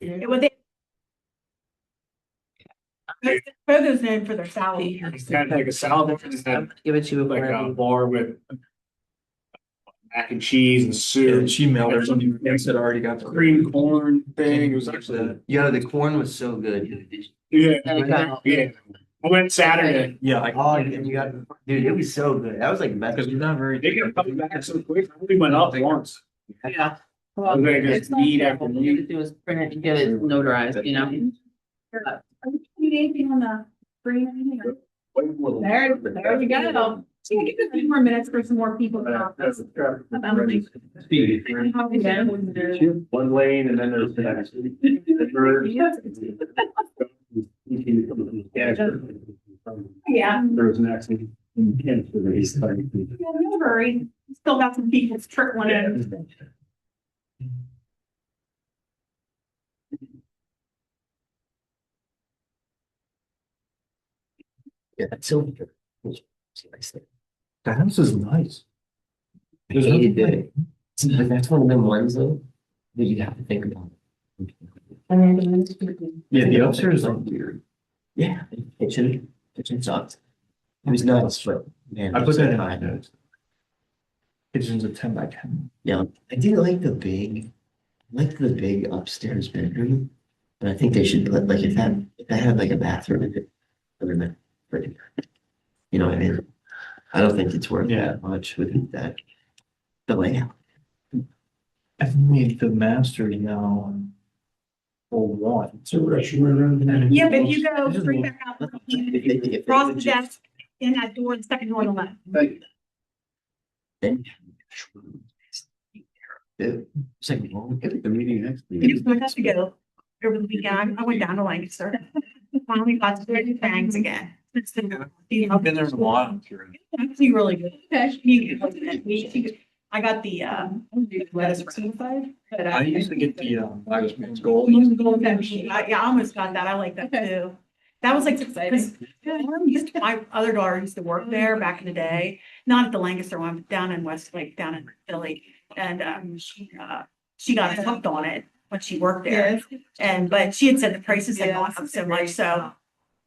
It was Fogo's known for their salad. It's kind of like a salad, just had Give it to you like a before. bar with mac and cheese and soup. And she mailed her something. It already got the Cream corn thing. It was actually Yeah, the corn was so good. yeah. Okay. Yeah. I went Saturday. Yeah, I Oh, you got, dude, it was so good. That was like the best. because we're not very. They kept coming back so quick. I only went up once. Yeah. I was like, It's just not meat bad. after All you have meat. to do is print it and get it notarized, you know? Are you doing anything on the screen or anything? There we go. So you give it a few more minutes for some more people to come. One lane and then there's the next. Yeah. There's an accident. Yeah, no hurry. Still got some people trickling in. Yeah, that's so. The house is nice. I hated it. But that's one of them ones though, that you have to think about. Yeah, the upstairs is like weird. Yeah, kitchen sucked. It was nuts, but man. I put that in my my notes. Kitchen's a 10 by 10. Yeah, I did like the big upstairs bedroom. But I think they should put like if that had like a bathroom in it. Other than pretty. You know what I mean? I don't think it's worth Yeah. that much with that. The layout. I think the master now. For one. Yeah, but if you go straight back out, If cross the desk, in that door, the second door on the left. Then. It's like, well, The meeting next It was my to go over the weekend. I went down to Lancaster. Finally got to do things again. It's been- I've been there a while. Actually really good. I got the lettuce certified, but I used to get the Irish gold. I almost got that. I like that too. That was like, because my other daughter used to work there back in the day, not at the Lancaster one, but down in Westlake, down in Philly. And she got hooked on it when she worked there. But she had said the prices had gone up so much, so.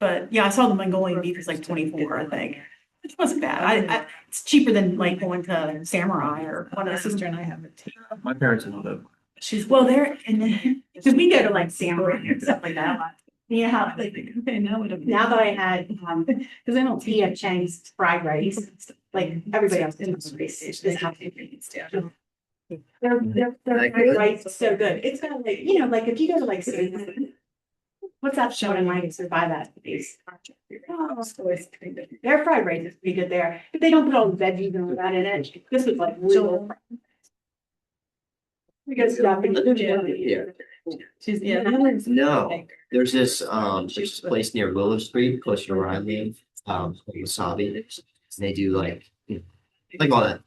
But yeah, I saw the Mongolian beef was like 24, I think. Which wasn't bad. It's cheaper than like going to Samurai or one of the sister and I have it too. My parents know that. She's well there and then, because we go to like Samurai and stuff like that. You know how like now that I had because I don't see a Chinese fried rice, like everybody else in the race is how ingredients do. Their fried rice is so good. It's got like, you know, like if you go to like what's that show in Lancaster by that place? Their fried rice is pretty good there, but they don't put all the veggies and all that in it. This was like real. Because She's, No, there's this place near Willow Street, close to where I live, Wasabi. And they do like, you know, like all that.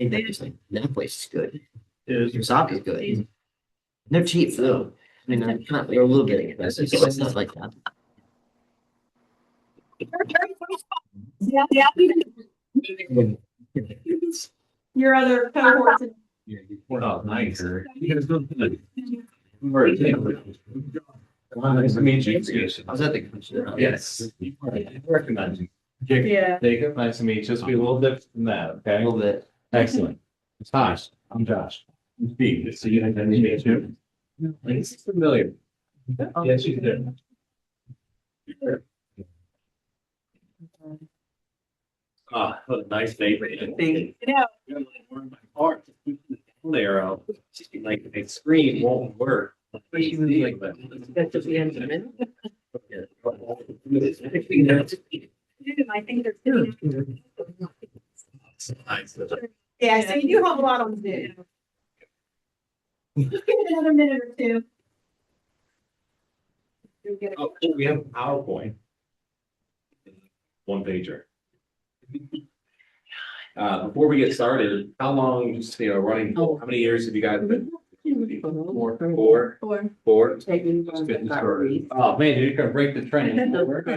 And they just like, that place is good. Wasabi is good. And they're cheap though. I mean, they're a little bit expensive, so it's not like that. Yeah. Your other cohorts. Oh, nice. Nice to meet you. I was at the convention. Yes. Recognize you. Yeah. Jacob, nice to meet you. Just be a little different from that, A okay? little bit. Excellent. Hi, I'm Josh. I'm Steve. Good to see you. Nice to meet you. It's familiar. Yes, you did. Ah, what a nice favorite. Yeah. There, like a screen won't work. that's just the end of it. I think they're. Yeah, so you do have a lot on Zoom. Just give it another minute or two. Oh, we have a PowerPoint. One pager. Before we get started, how long, just, you know, running, how many years have you guys been? Four. Just getting started. Oh, man, you're gonna break the trend,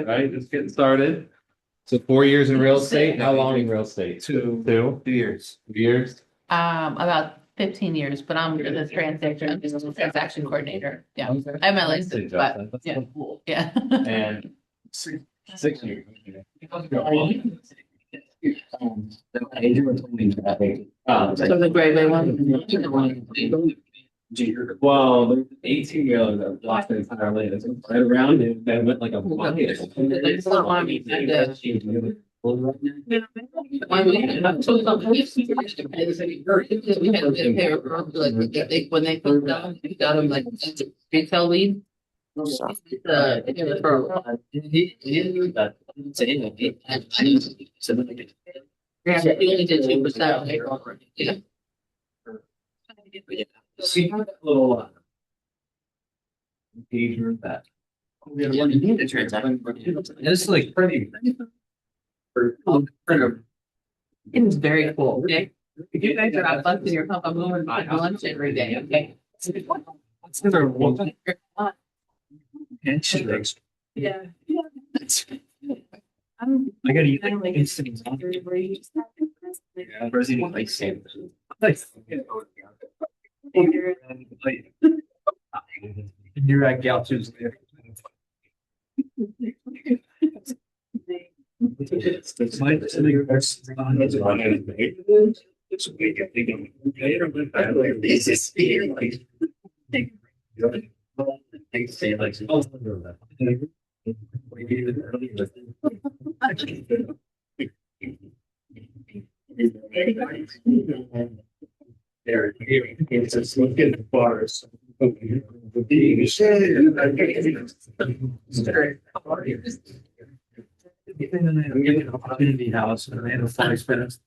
right? Just getting started. So 4 years in real estate, how long in real estate? 2 2 years. years? About 15 years, but I'm the transaction coordinator. Yeah, I have my license, but That's yeah. so cool. yeah. And 6 years. So the gray bay one. Well, there's 18 wheeler that lost their entire lane. It's right around it. They went like a bucket. There's a lot of when they put down, they got them like retail lead. Yeah, he only did 2%. Yeah. See how that little pager that. It's like pretty. It's very cool. Okay? If you guys are out busting your pump, I'm going to lunch every day. Okay. What's the other one? Yeah. I gotta eat like instant. Yeah, Brazilian ice cream. You're at Gaucho's there. There, it's just look at the bars. I'm getting an opportunity house and I had a 5 minutes.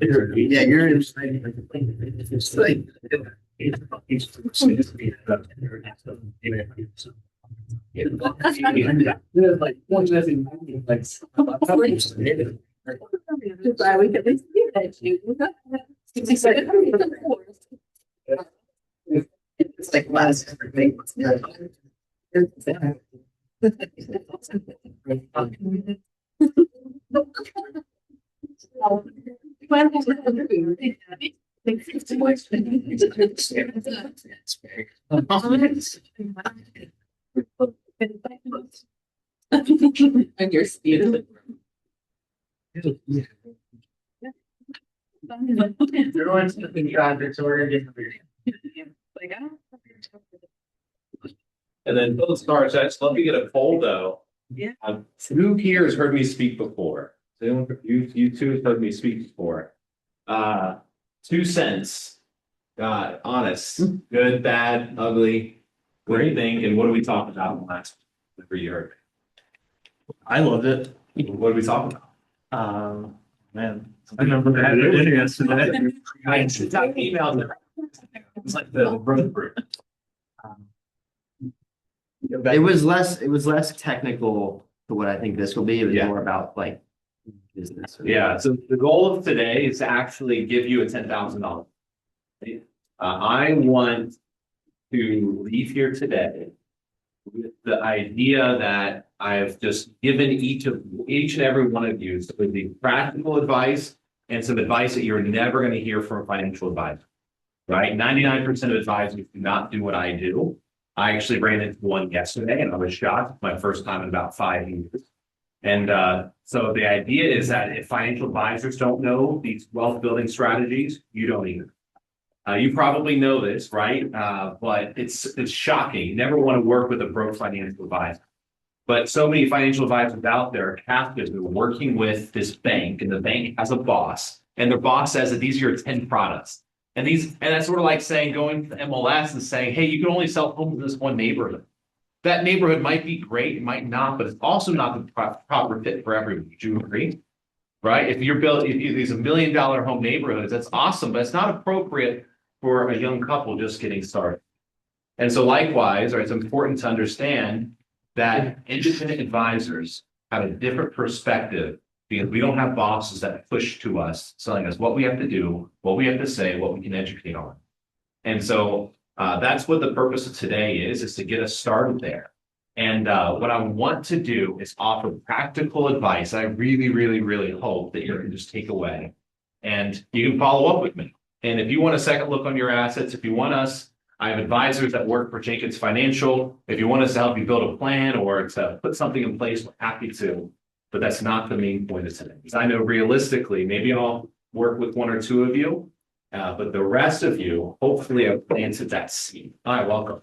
Yeah, you're in. It's like. Like one doesn't like. Why we could at least do that, you. It's like last thing. And your speed. Everyone's been traffic, so we're gonna get. And then those cars, that's, let me get a poll though. Yeah. Who here has heard me speak before? So you two have heard me speak before. 2 cents. Honest, good, bad, ugly, what do you think? And what are we talking about in the last whatever you heard? I loved it. What are we talking about? Man, I remember I had it in yesterday. I sent out emails. It's like the brother. It was less technical to what I think this will be. It was Yeah. more about like business. Yeah, so the goal of today is to actually give you a $10,000. I want to leave here today with the idea that I've just given each and every one of you some of the practical advice and some advice that you're never going to hear from a financial advisor, right? 99% of advisors do not do what I do. I actually ran into one yesterday and I was shocked. My first time in about 5 years. And so the idea is that if financial advisors don't know these wealth building strategies, you don't either. You probably know this, right? But it's shocking. You never want to work with a broke financial advisor. But so many financial advisors out there are captives who are working with this bank, and the bank has a boss, and their boss says that these are your 10 products. And that's sort of like saying, going to MLS and saying, hey, you can only sell homes in this one neighborhood. That neighborhood might be great, it might not, but it's also not the proper fit for everyone. Would you agree? Right? If these $1 million home neighborhoods, that's awesome, but it's not appropriate for a young couple just getting started. And so likewise, right, it's important to understand that independent advisors have a different perspective because we don't have bosses that push to us, telling us what we have to do, what we have to say, what we can educate on. And so that's what the purpose of today is to get us started there. And what I want to do is offer practical advice. I really, really, really hope that you can just take away and you can follow up with me. And if you want a second look on your assets, if you want us, I have advisors that work for Jenkins Financial. If you want us to help you build a plan or to put something in place, we're happy to. But that's not the main point of today. Because I know realistically, maybe I'll work with one or two of you, but the rest of you, hopefully, have planted that seed. All right, welcome.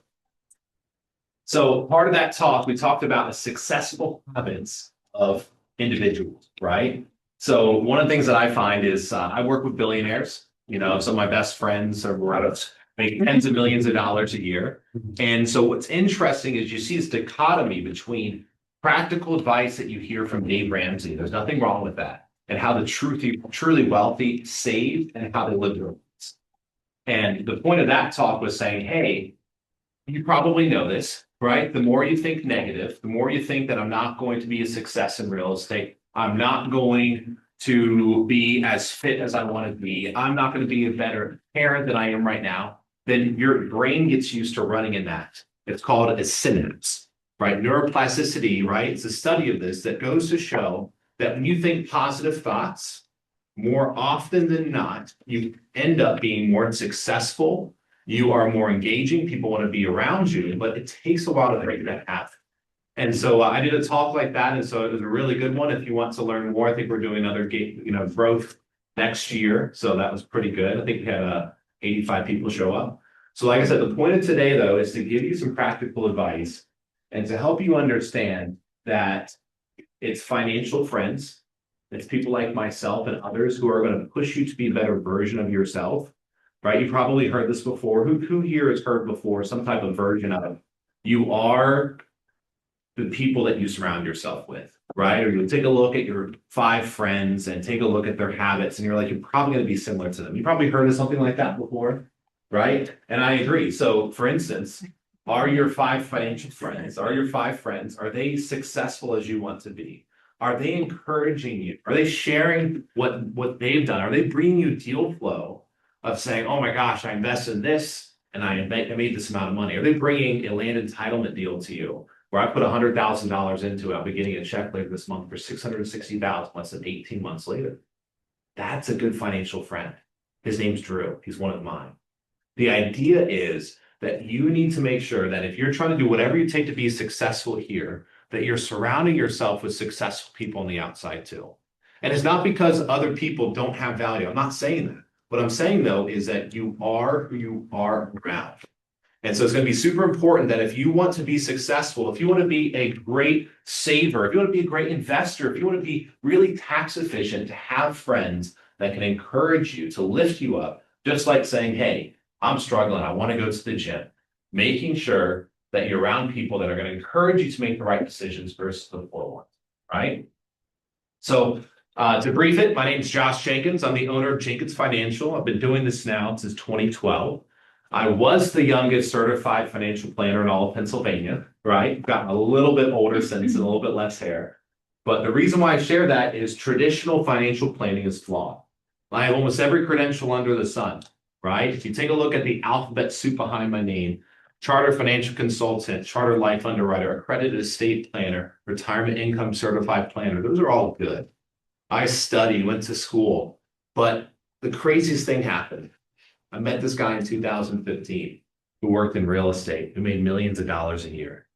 So part of that talk, we talked about the successful habits of individuals, right? So one of the things that I find is I work with billionaires. You know, some of my best friends are out of making tens of millions of dollars a year. And so what's interesting is you see this dichotomy between practical advice that you hear from Dave Ramsey. There's nothing wrong with that. And how the truly wealthy save and how they live their lives. And the point of that talk was saying, hey, you probably know this, right? The more you think negative, the more you think that I'm not going to be a success in real estate. I'm not going to be as fit as I want to be. I'm not going to be a better parent than I am right now. Then your brain gets used to running in that. It's called a synapse, right? Neuroplasticity, right? It's a study of this that goes to show that when you think positive thoughts, more often than not, you end up being more successful. You are more engaging. People want to be around you, but it takes a while to break that habit. And so I did a talk like that, and so it was a really good one. If you want to learn more, I think we're doing another growth next year. So that was pretty good. I think we had 85 people show up. So like I said, the point of today, though, is to give you some practical advice and to help you understand that it's financial friends. It's people like myself and others who are going to push you to be a better version of yourself, right? You probably heard this before. Who here has heard before some type of version of you are the people that you surround yourself with, right? Or you take a look at your 5 friends and take a look at their habits, and you're like, you're probably going to be similar to them. You probably heard of something like that before, right? And I agree. So for instance, are your 5 financial friends, are they successful as you want to be? Are they encouraging you? Are they sharing what they've done? Are they bringing you deal flow of saying, oh my gosh, I invested in this and I made this amount of money? Are they bringing a land entitlement deal to you where I put $100,000 into it? I'll be getting a check later this month for $660,000 less than 18 months later. That's a good financial friend. His name's Drew. He's one of mine. The idea is that you need to make sure that if you're trying to do whatever you take to be successful here, that you're surrounding yourself with successful people on the outside too. And it's not because other people don't have value. I'm not saying that. What I'm saying though is that you are who you are around. And so it's going to be super important that if you want to be successful, if you want to be a great saver, if you want to be a great investor, if you want to be really tax efficient, to have friends that can encourage you, to lift you up, just like saying, hey, I'm struggling, I want to go to the gym. Making sure that you're around people that are going to encourage you to make the right decisions versus the poor ones, right? So to brief it, my name is Josh Jenkins. I'm the owner of Jenkins Financial. I've been doing this now since 2012. I was the youngest certified financial planner in all of Pennsylvania, right? Gotten a little bit older since and a little bit less hair. But the reason why I share that is traditional financial planning is flawed. I have almost every credential under the sun, right? If you take a look at the alphabet soup behind my name, chartered financial consultant, chartered life underwriter, accredited estate planner, retirement income certified planner, those are all good. I studied, went to school, but the craziest thing happened. I met this guy in 2015 who worked in real estate, who made millions of dollars a year.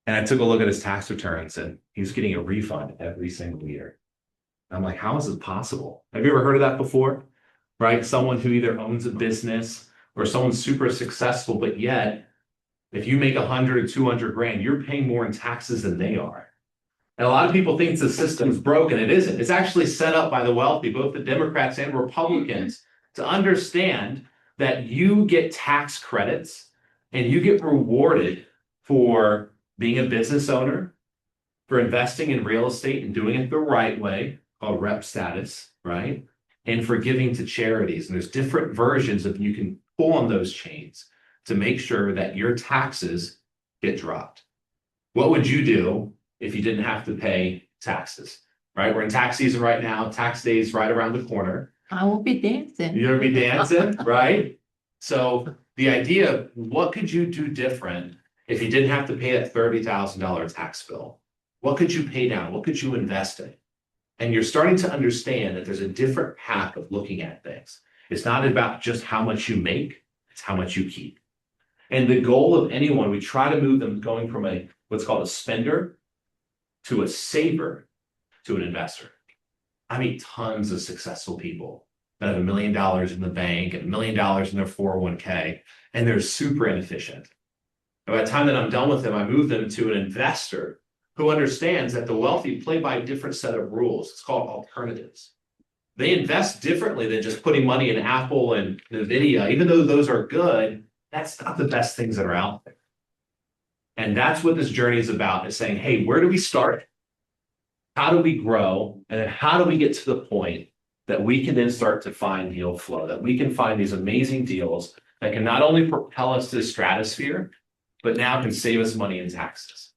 And I took a look at his tax returns and he was getting a refund every single year. And I'm like, how is this possible? Have you ever heard of that before? Right? Someone who either owns a business or someone's super successful, but yet if you make 100 or 200 grand, you're paying more in taxes than they are. And a lot of people think the system's broken. It isn't. It's actually set up by the wealthy, both the Democrats and Republicans, to understand that you get tax credits and you get rewarded for being a business owner, for investing in real estate and doing it the right way, called rep status, right? And for giving to charities. And there's different versions of you can pull on those chains to make sure that your taxes get dropped. What would you do if you didn't have to pay taxes, right? We're in tax season right now. Tax day is right around the corner. I will be dancing. You're gonna be dancing, right? So the idea, what could you do different if you didn't have to pay that $30,000 tax bill? What could you pay down? What could you invest in? And you're starting to understand that there's a different path of looking at things. It's not about just how much you make, it's how much you keep. And the goal of anyone, we try to move them going from what's called a spender to a saver to an investor. I meet tons of successful people that have $1 million in the bank and $1 million in their 401k, and they're super inefficient. And by the time that I'm done with them, I move them to an investor who understands that the wealthy play by a different set of rules. It's called alternatives. They invest differently than just putting money in Apple and Nvidia. Even though those are good, that's not the best things that are out there. And that's what this journey is about, is saying, hey, where do we start? How do we grow? And then how do we get to the point that we can then start to find deal flow, that we can find these amazing deals that can not only propel us to the stratosphere, but now can save us money in taxes.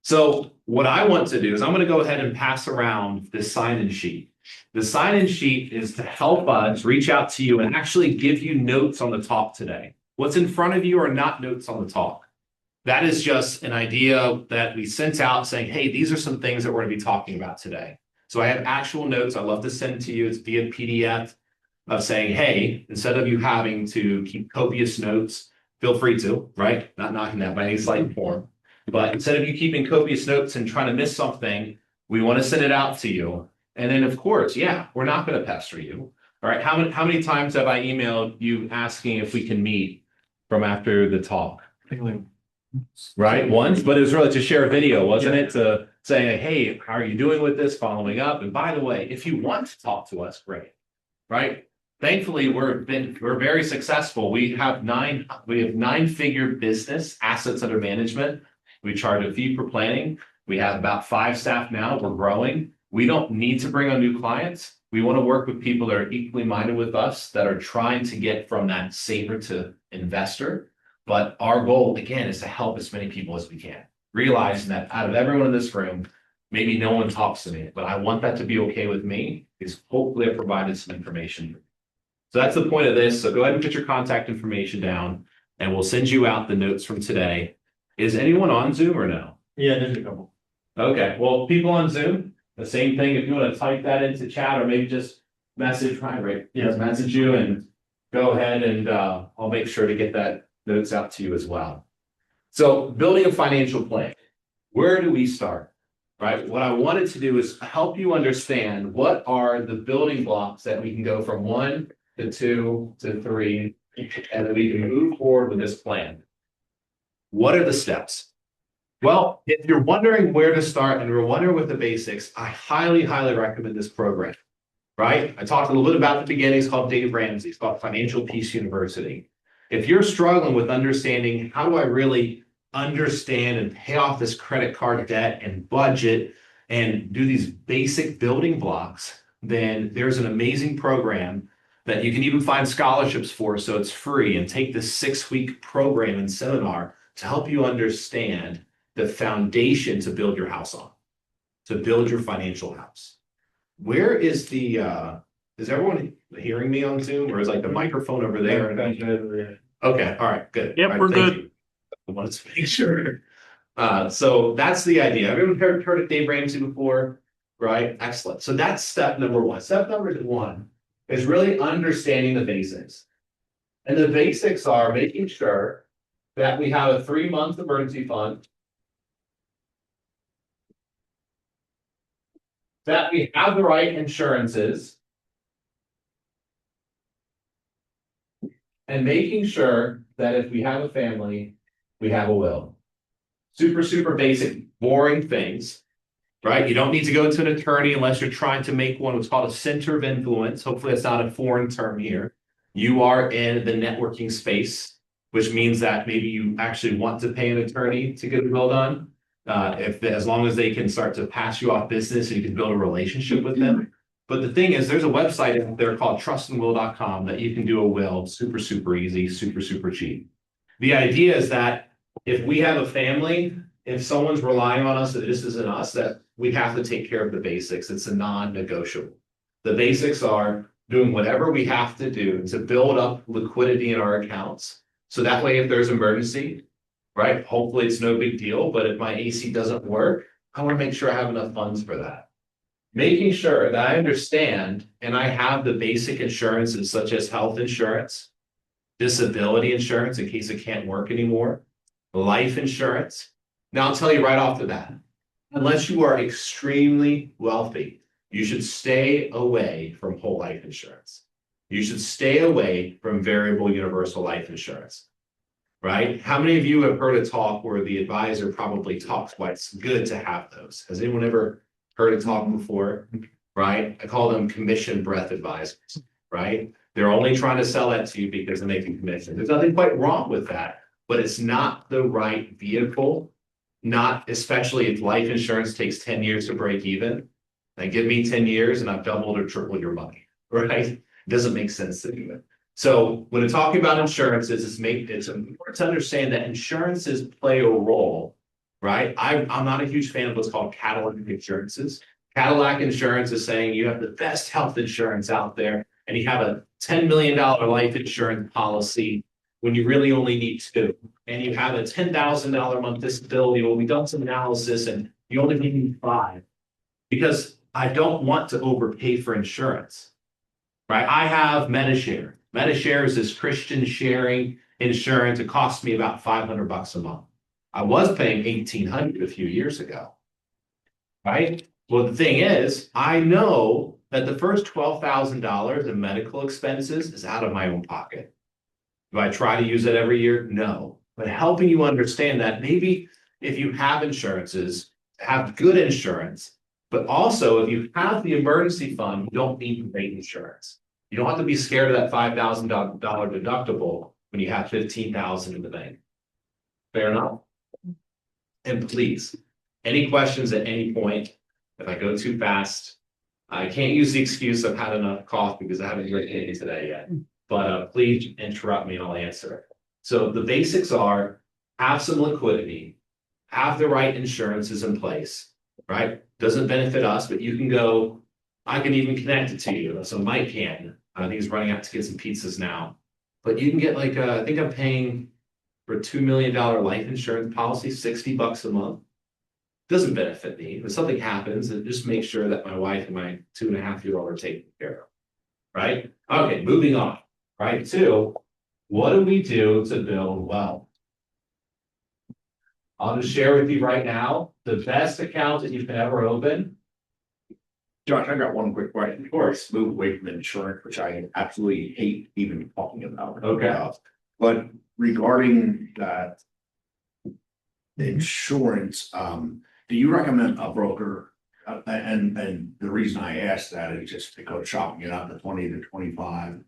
So what I want to do is I'm going to go ahead and pass around this sign-in sheet. The sign-in sheet is to help us reach out to you and actually give you notes on the talk today. What's in front of you are not notes on the talk. That is just an idea that we sent out saying, hey, these are some things that we're going to be talking about today. So I have actual notes I'd love to send to you. It's via PDF of saying, hey, instead of you having to keep copious notes, feel free to, right? Not knocking that by any slight form. But instead of you keeping copious notes and trying to miss something, we want to send it out to you. And then, of course, yeah, we're not going to pester you. All right. How many times have I emailed you asking if we can meet from after the talk? Right. Once, but it was really to share a video, wasn't it? To say, hey, how are you doing with this? Following up. And by the way, if you want to talk to us, great. Right. Thankfully, we're very successful. We have nine-figure business assets under management. We charge a fee for planning. We have about 5 staff now. We're growing. We don't need to bring on new clients. We want to work with people that are equally minded with us, that are trying to get from that saver to investor. But our goal, again, is to help as many people as we can. Realizing that out of everyone in this room, maybe no one talks to me, but I want that to be okay with me, because hopefully I've provided some information. So that's the point of this. So go ahead and put your contact information down, and we'll send you out the notes from today. Is anyone on Zoom or no? Yeah, there's a couple. Okay, well, people on Zoom, the same thing. If you want to type that into chat or maybe just message, right? Yes, message you and go ahead and I'll make sure to get that notes out to you as well. So building a financial plan, where do we start, right? What I wanted to do is help you understand what are the building blocks that we can go from 1 to 2 to 3, and then we can move forward with this plan. What are the steps? Well, if you're wondering where to start and you're wondering with the basics, I highly, highly recommend this program, right? I talked a little bit about the beginning. It's called Dave Ramsey. It's called Financial Peace University. If you're struggling with understanding, how do I really understand and pay off this credit card debt and budget and do these basic building blocks, then there's an amazing program that you can even find scholarships for, so it's free, and take this 6-week program and seminar to help you understand the foundation to build your house on, to build your financial house. Where is is everyone hearing me on Zoom, or is like the microphone over there? Okay, all right, good. Yep, All right, we're thank good. you. I wanted to make sure. So that's the idea. Everyone heard of Dave Ramsey before, right? Excellent. So that's step number 1. Step number 1 is really understanding the basics. And the basics are making sure that we have a 3-month emergency fund, that we have the right insurances, and making sure that if we have a family, we have a will. Super, super basic, boring things, right? You don't need to go to an attorney unless you're trying to make one what's called a center of influence. Hopefully that's not a foreign term here. You are in the networking space, which means that maybe you actually want to pay an attorney to get a will done. As long as they can start to pass you off business and you can build a relationship with them. But the thing is, there's a website out there called trustandwill.com that you can do a will super, super easy, super, super cheap. The idea is that if we have a family, if someone's relying on us, that this isn't us, that we have to take care of the basics. It's a non-negotiable. The basics are doing whatever we have to do to build up liquidity in our accounts. So that way, if there's an emergency, right? Hopefully it's no big deal, but if my AC doesn't work, I want to make sure I have enough funds for that. making sure that I understand and I have the basic insurances such as health insurance, disability insurance in case I can't work anymore, life insurance. Now, I'll tell you right off the bat, unless you are extremely wealthy, you should stay away from whole life insurance. You should stay away from variable universal life insurance, right? How many of you have heard a talk where the advisor probably talks why it's good to have those? Has anyone ever heard a talk before? Right? I call them commission breath advisors, right? They're only trying to sell that to you because they're making commission. There's nothing quite wrong with that, but it's not the right vehicle. Not especially if life insurance takes 10 years to break even. Like give me 10 years and I've doubled or tripled your money, right? Doesn't make sense to do it. So when I'm talking about insurances, it's important to understand that insurances play a role, right? I'm not a huge fan of what's called Cadillac insurances. Cadillac insurance is saying you have the best health insurance out there and you have a $10 million life insurance policy when you really only need two. And you have a $10,000 a month disability. Well, we've done some analysis and you only need 5 because I don't want to overpay for insurance, right? I have Medishare. Medishare is this Christian sharing insurance. It costs me about $500 a month. I was paying $1,800 a few years ago, right? Well, the thing is, I know that the first $12,000 in medical expenses is out of my own pocket. Do I try to use it every year? No. But helping you understand that maybe if you have insurances, have good insurance, but also if you have the emergency fund, you don't need great insurance. You don't have to be scared of that $5,000 deductible when you have $15,000 in the bank. Fair enough? And please, any questions at any point, if I go too fast, I can't use the excuse I've had enough coffee because I haven't drank any today yet. But please interrupt me and I'll answer. So the basics are have some liquidity, have the right insurances in place, right? Doesn't benefit us, but you can go, I can even connect it to you. So Mike can. I think he's running out to get some pizzas now. But you can get like, I think I'm paying for a $2 million life insurance policy, $60 a month. Doesn't benefit me. If something happens, it just make sure that my wife and my 2.5-year-old are taken care of, right? Okay, moving on. Right, 2, what do we do to build wealth? I'll just share with you right now, the best account that you can ever open. Josh, I got one quick question. Of course. Move away from insurance, which I absolutely hate even talking about. Okay. But regarding that insurance, do you recommend a broker? And the reason I ask that is just because shopping it out to 20 to 25,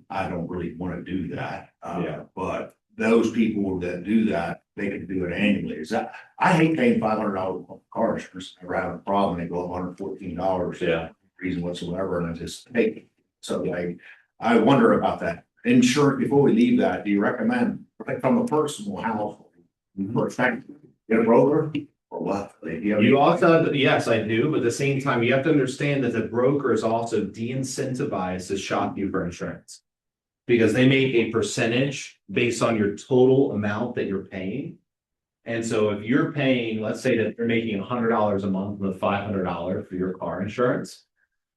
I don't really want to do that. Yeah. But those people that do that, they can do it annually. Is that, I hate paying $500 for car insurance. I never have a problem. They go up $114. Yeah. Reason whatsoever, and I just take it. So I wonder about that. Insurance, before we leave that, do you recommend, like from a personal house, perspective, get a broker? Or what? You also, yes, I do, but at the same time, you have to understand that the broker is also de-incentivized to shop you for insurance. Because they make a percentage based on your total amount that you're paying. And so if you're paying, let's say that you're making $100 a month with $500 for your car insurance.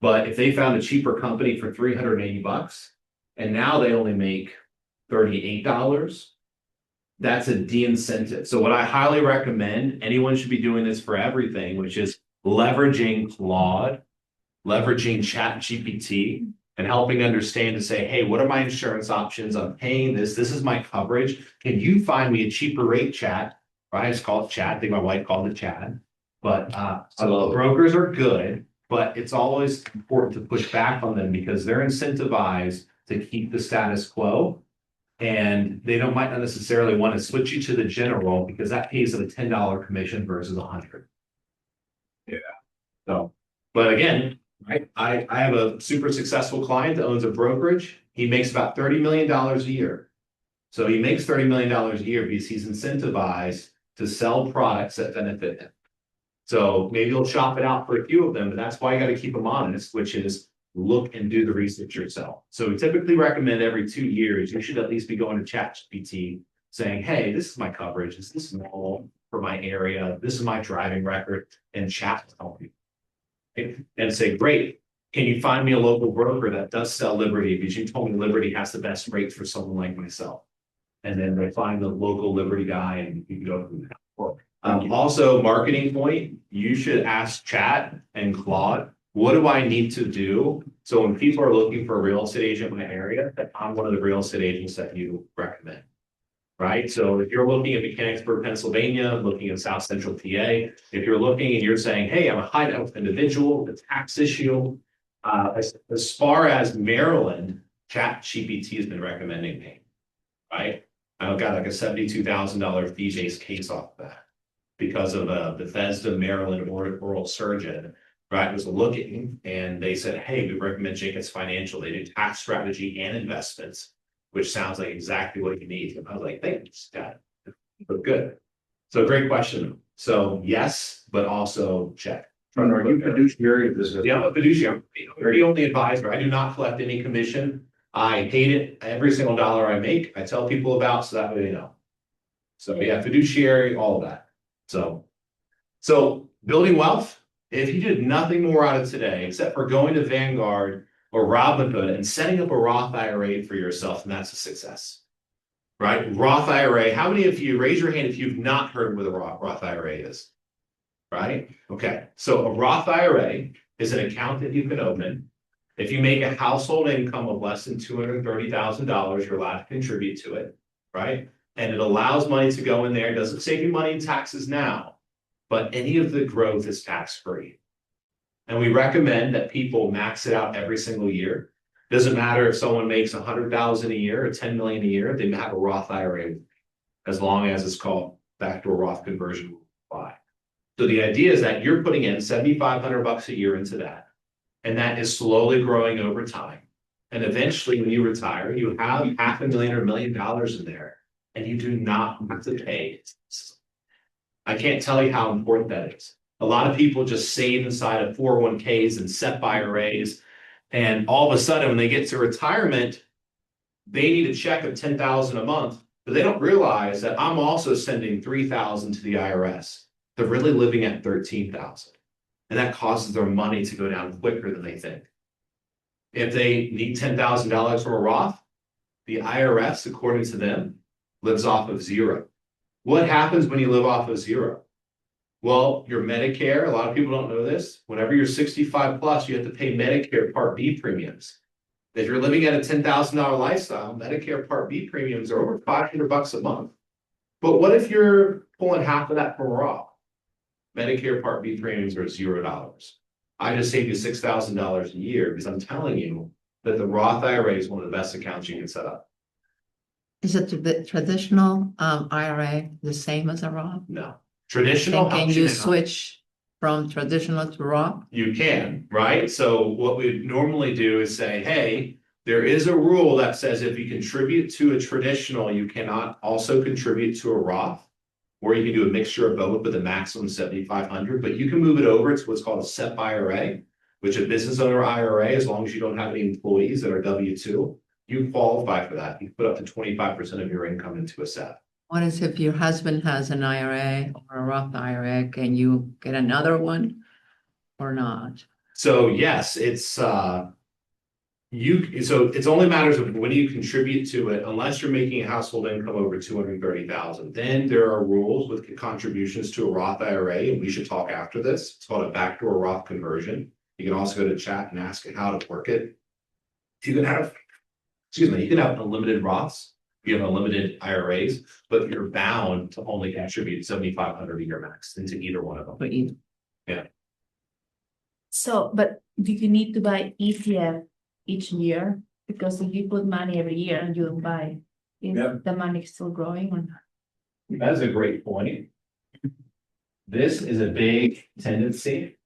But if they found a cheaper company for $380 and now they only make $38, that's a de-incentive. So what I highly recommend, anyone should be doing this for everything, which is leveraging Claude, leveraging ChatGPT, and helping understand to say, hey, what are my insurance options? I'm paying this. This is my coverage. Can you find me a cheaper rate, Chat? Right? I just call it Chat. I think my wife called it Chat. But so brokers are good, but it's always important to push back on them because they're incentivized to keep the status quo. And they might not necessarily want to switch you to the general because that pays them a $10 commission versus $100. Yeah. So, but again, right, I have a super successful client that owns a brokerage. He makes about $30 million a year. So he makes $30 million a year because he's incentivized to sell products that benefit him. So maybe he'll shop it out for a few of them, but that's why you got to keep them honest, which is look and do the research yourself. So we typically recommend every 2 years, you should at least be going to ChatGPT saying, hey, this is my coverage. Is this normal for my area? This is my driving record, and chat will help you. and say, great, can you find me a local broker that does sell Liberty? Because you told me Liberty has the best rates for someone like myself. And then they find the local Liberty guy and you can go from there. Also, marketing point, you should ask Chat and Claude, what do I need to do? So when people are looking for a real estate agent in my area, that I'm one of the real estate agents that you recommend. Right? So if you're looking at Mechanicsburg, Pennsylvania, looking at South Central PA, if you're looking and you're saying, hey, I'm a high net worth individual, the tax issue, as far as Maryland, Chat GPT has been recommending me, right? I got like a $72,000 fee-based case off of that because of a Bethesda, Maryland oral surgeon, right, was looking and they said, hey, we recommend Jenkins Financial. They do tax strategy and investments, which sounds like exactly what you need. And I was like, thanks, Scott. But good. So great question. So yes, but also check. Are you fiduciary? Yeah, I'm a fiduciary. I'm the only advisor. I do not collect any commission. I hate it. Every single dollar I make, I tell people about so that way they know. So yeah, fiduciary, all of that. So building wealth, if you did nothing more out of today, except for going to Vanguard or Robinhood and setting up a Roth IRA for yourself, and that's a success, right? Roth IRA, how many of you, raise your hand if you've not heard what a Roth IRA is, right? Okay, so a Roth IRA is an account that you can open. If you make a household income of less than $230,000, you're allowed to contribute to it, right? And it allows money to go in there. It doesn't save you money in taxes now, but any of the growth is tax-free. And we recommend that people max it out every single year. Doesn't matter if someone makes 100,000 a year or 10 million a year, they have a Roth IRA as long as it's called backdoor Roth conversion will apply. So the idea is that you're putting in $7,500 a year into that. And that is slowly growing over time. And eventually when you retire, you have $500,000 or $1 million in there and you do not have to pay. I can't tell you how important that is. A lot of people just save inside of 401ks and SEP IRAs. And all of a sudden, when they get to retirement, they need a check of $10,000 a month, but they don't realize that I'm also sending $3,000 to the IRS. They're really living at $13,000. And that causes their money to go down quicker than they think. If they need $10,000 from a Roth, the IRS, according to them, lives off of zero. What happens when you live off of zero? Well, your Medicare, a lot of people don't know this. Whenever you're 65 plus, you have to pay Medicare Part B premiums. If you're living at a $10,000 lifestyle, Medicare Part B premiums are over $500 a month. But what if you're pulling half of that from Roth? Medicare Part B premiums are $0. I just saved you $6,000 a year because I'm telling you that the Roth IRA is one of the best accounts you can set up. Is it the traditional IRA the same as a Roth? No. Traditional. And can you switch from traditional to Roth? You can, right? So what we normally do is say, hey, there is a rule that says if you contribute to a traditional, you cannot also contribute to a Roth, or you can do a mixture of both with a maximum 7,500, but you can move it over to what's called a SEP IRA, which is a business owner IRA, as long as you don't have any employees that are W-2, you qualify for that. You put up to 25% of your income into a SEP. What is if your husband has an IRA or a Roth IRA? Can you get another one or not? So yes, it's it's only matters of when you contribute to it, unless you're making a household income over 230,000. Then there are rules with contributions to a Roth IRA, and we should talk after this. It's called a backdoor Roth conversion. You can also go to chat and ask how to work it. You can have, you can have unlimited Roths. You have unlimited IRAs, but you're bound to only contribute 7,500 a year max into either one of them. Yeah. So, but do you need to buy ETF each year? Because if you put money every year and you don't buy, is the money still growing or not? That's a great point. This is a big tendency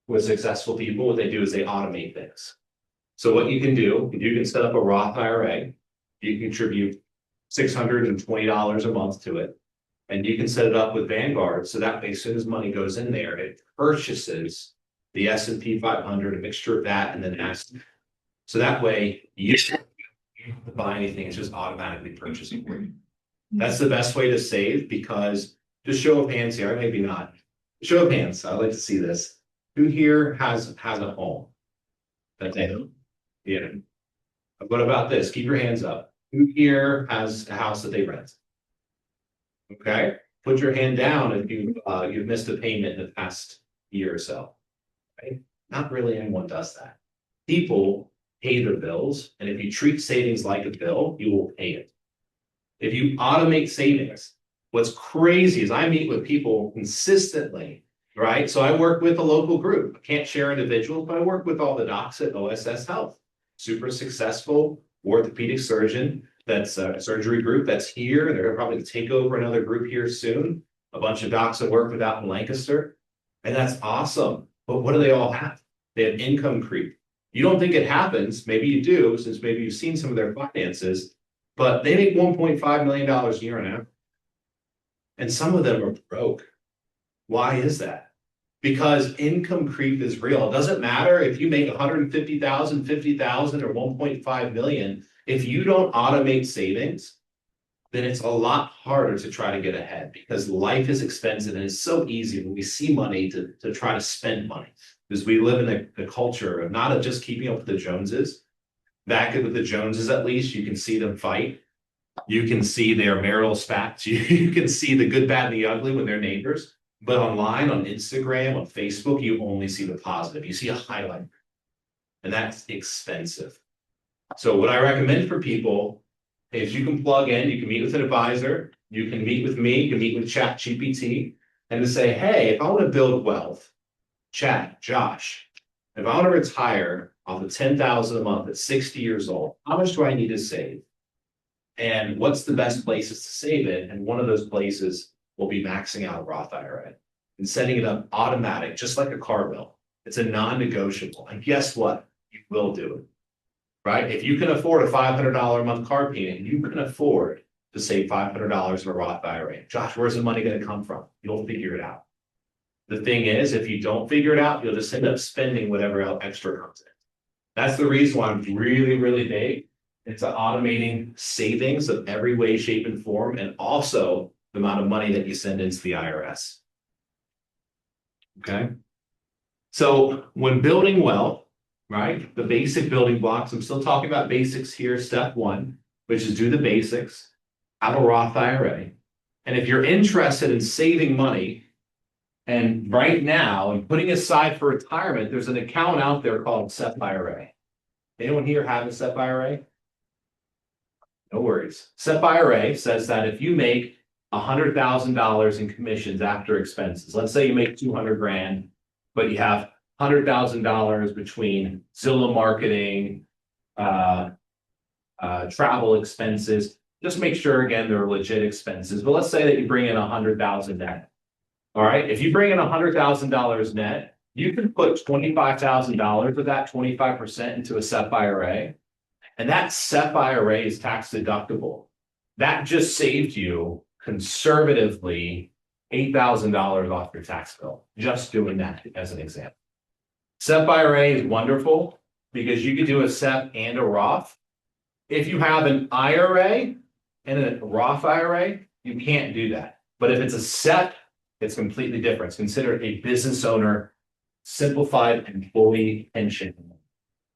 with successful people. What they do is they automate things. So what you can do, you can set up a Roth IRA. You can contribute $620 a month to it. And you can set it up with Vanguard. So that way, as soon as money goes in there, it purchases the S&P 500, a mixture of that, and then NASDAQ. So that way, you don't have to buy anything. It's just automatically purchasing for you. That's the best way to save, because just show of hands here, maybe not. Show of hands. I like to see this. Who here has a home? That they own? Yeah. What about this? Keep your hands up. Who here has a house that they rent? Okay, put your hand down if you've missed a payment in the past year or so. Right? Not really anyone does that. People pay their bills, and if you treat savings like a bill, you will pay it. If you automate savings, what's crazy is I meet with people consistently, right? So I work with a local group. I can't share individuals, but I work with all the docs at OSS Health. Super successful orthopedic surgeon. That's a surgery group that's here. They're gonna probably take over another group here soon. A bunch of docs that work with out in Lancaster. And that's awesome. But what do they all have? They have income creep. You don't think it happens. Maybe you do, since maybe you've seen some of their finances, but they make $1.5 million a year on average. And some of them are broke. Why is that? Because income creep is real. It doesn't matter if you make 150,000, 50,000, or 1.5 million. If you don't automate savings, then it's a lot harder to try to get ahead because life is expensive and it's so easy when we see money to try to spend money. Because we live in the culture of not just keeping up with the Joneses. Back with the Joneses, at least, you can see them fight. You can see their marital spats. You can see the good, bad, and the ugly when they're neighbors. But online, on Instagram, on Facebook, you only see the positive. You see a highlight. And that's expensive. So what I recommend for people is you can plug in, you can meet with an advisor, you can meet with me, you can meet with ChatGPT, and to say, hey, if I want to build wealth, Chat, Josh, if I want to retire off of $10,000 a month at 60 years old, how much do I need to save? And what's the best places to save it? And one of those places will be maxing out a Roth IRA and setting it up automatic, just like a car will. It's a non-negotiable. And guess what? You will do it, right? If you can afford a $500 a month car payment, you can afford to save $500 in a Roth IRA. Josh, where's the money going to come from? You'll figure it out. The thing is, if you don't figure it out, you'll just end up spending whatever else extra comes in. That's the reason why I'm really, really big into automating savings of every way, shape, and form, and also the amount of money that you send into the IRS. Okay. So when building wealth, right, the basic building blocks, I'm still talking about basics here, step one, which is do the basics, have a Roth IRA. And if you're interested in saving money, and right now, and putting aside for retirement, there's an account out there called SEP IRA. Anyone here have a SEP IRA? No worries. SEP IRA says that if you make $100,000 in commissions after expenses, let's say you make 200 grand, but you have $100,000 between Zillow marketing, travel expenses, just make sure again, they're legit expenses. But let's say that you bring in 100,000 net. All right. If you bring in $100,000 net, you can put $25,000 of that 25% into a SEP IRA. And that SEP IRA is tax deductible. That just saved you conservatively $8,000 off your tax bill, just doing that as an example. SEP IRA is wonderful because you can do a SEP and a Roth. If you have an IRA and a Roth IRA, you can't do that. But if it's a SEP, it's completely different. It's considered a business owner simplified employee pension.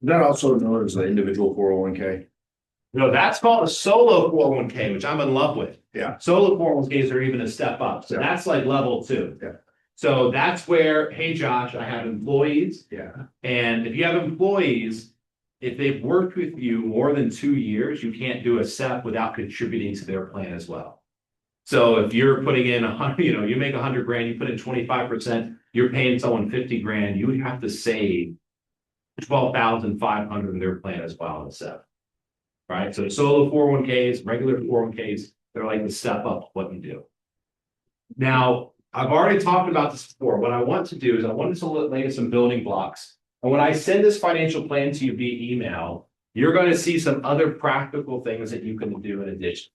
Is that also known as an individual 401k? No, that's called a solo 401k, which I'm in love with. Yeah. Solo 401ks are even a step up. So Yeah. that's like level 2. Yeah. So that's where, hey, Josh, I have employees. Yeah. And if you have employees, if they've worked with you more than 2 years, you can't do a SEP without contributing to their plan as well. So if you're putting in you make 100 grand, you put in 25%, you're paying someone 50 grand, you would have to save 12,500 in their plan as well in the SEP. Right. So solo 401ks, regular 401ks, they're like the step up of what you do. Now, I've already talked about this before. What I want to do is I wanted to lay some building blocks. And when I send this financial plan to you via email, you're going to see some other practical things that you can do in addition.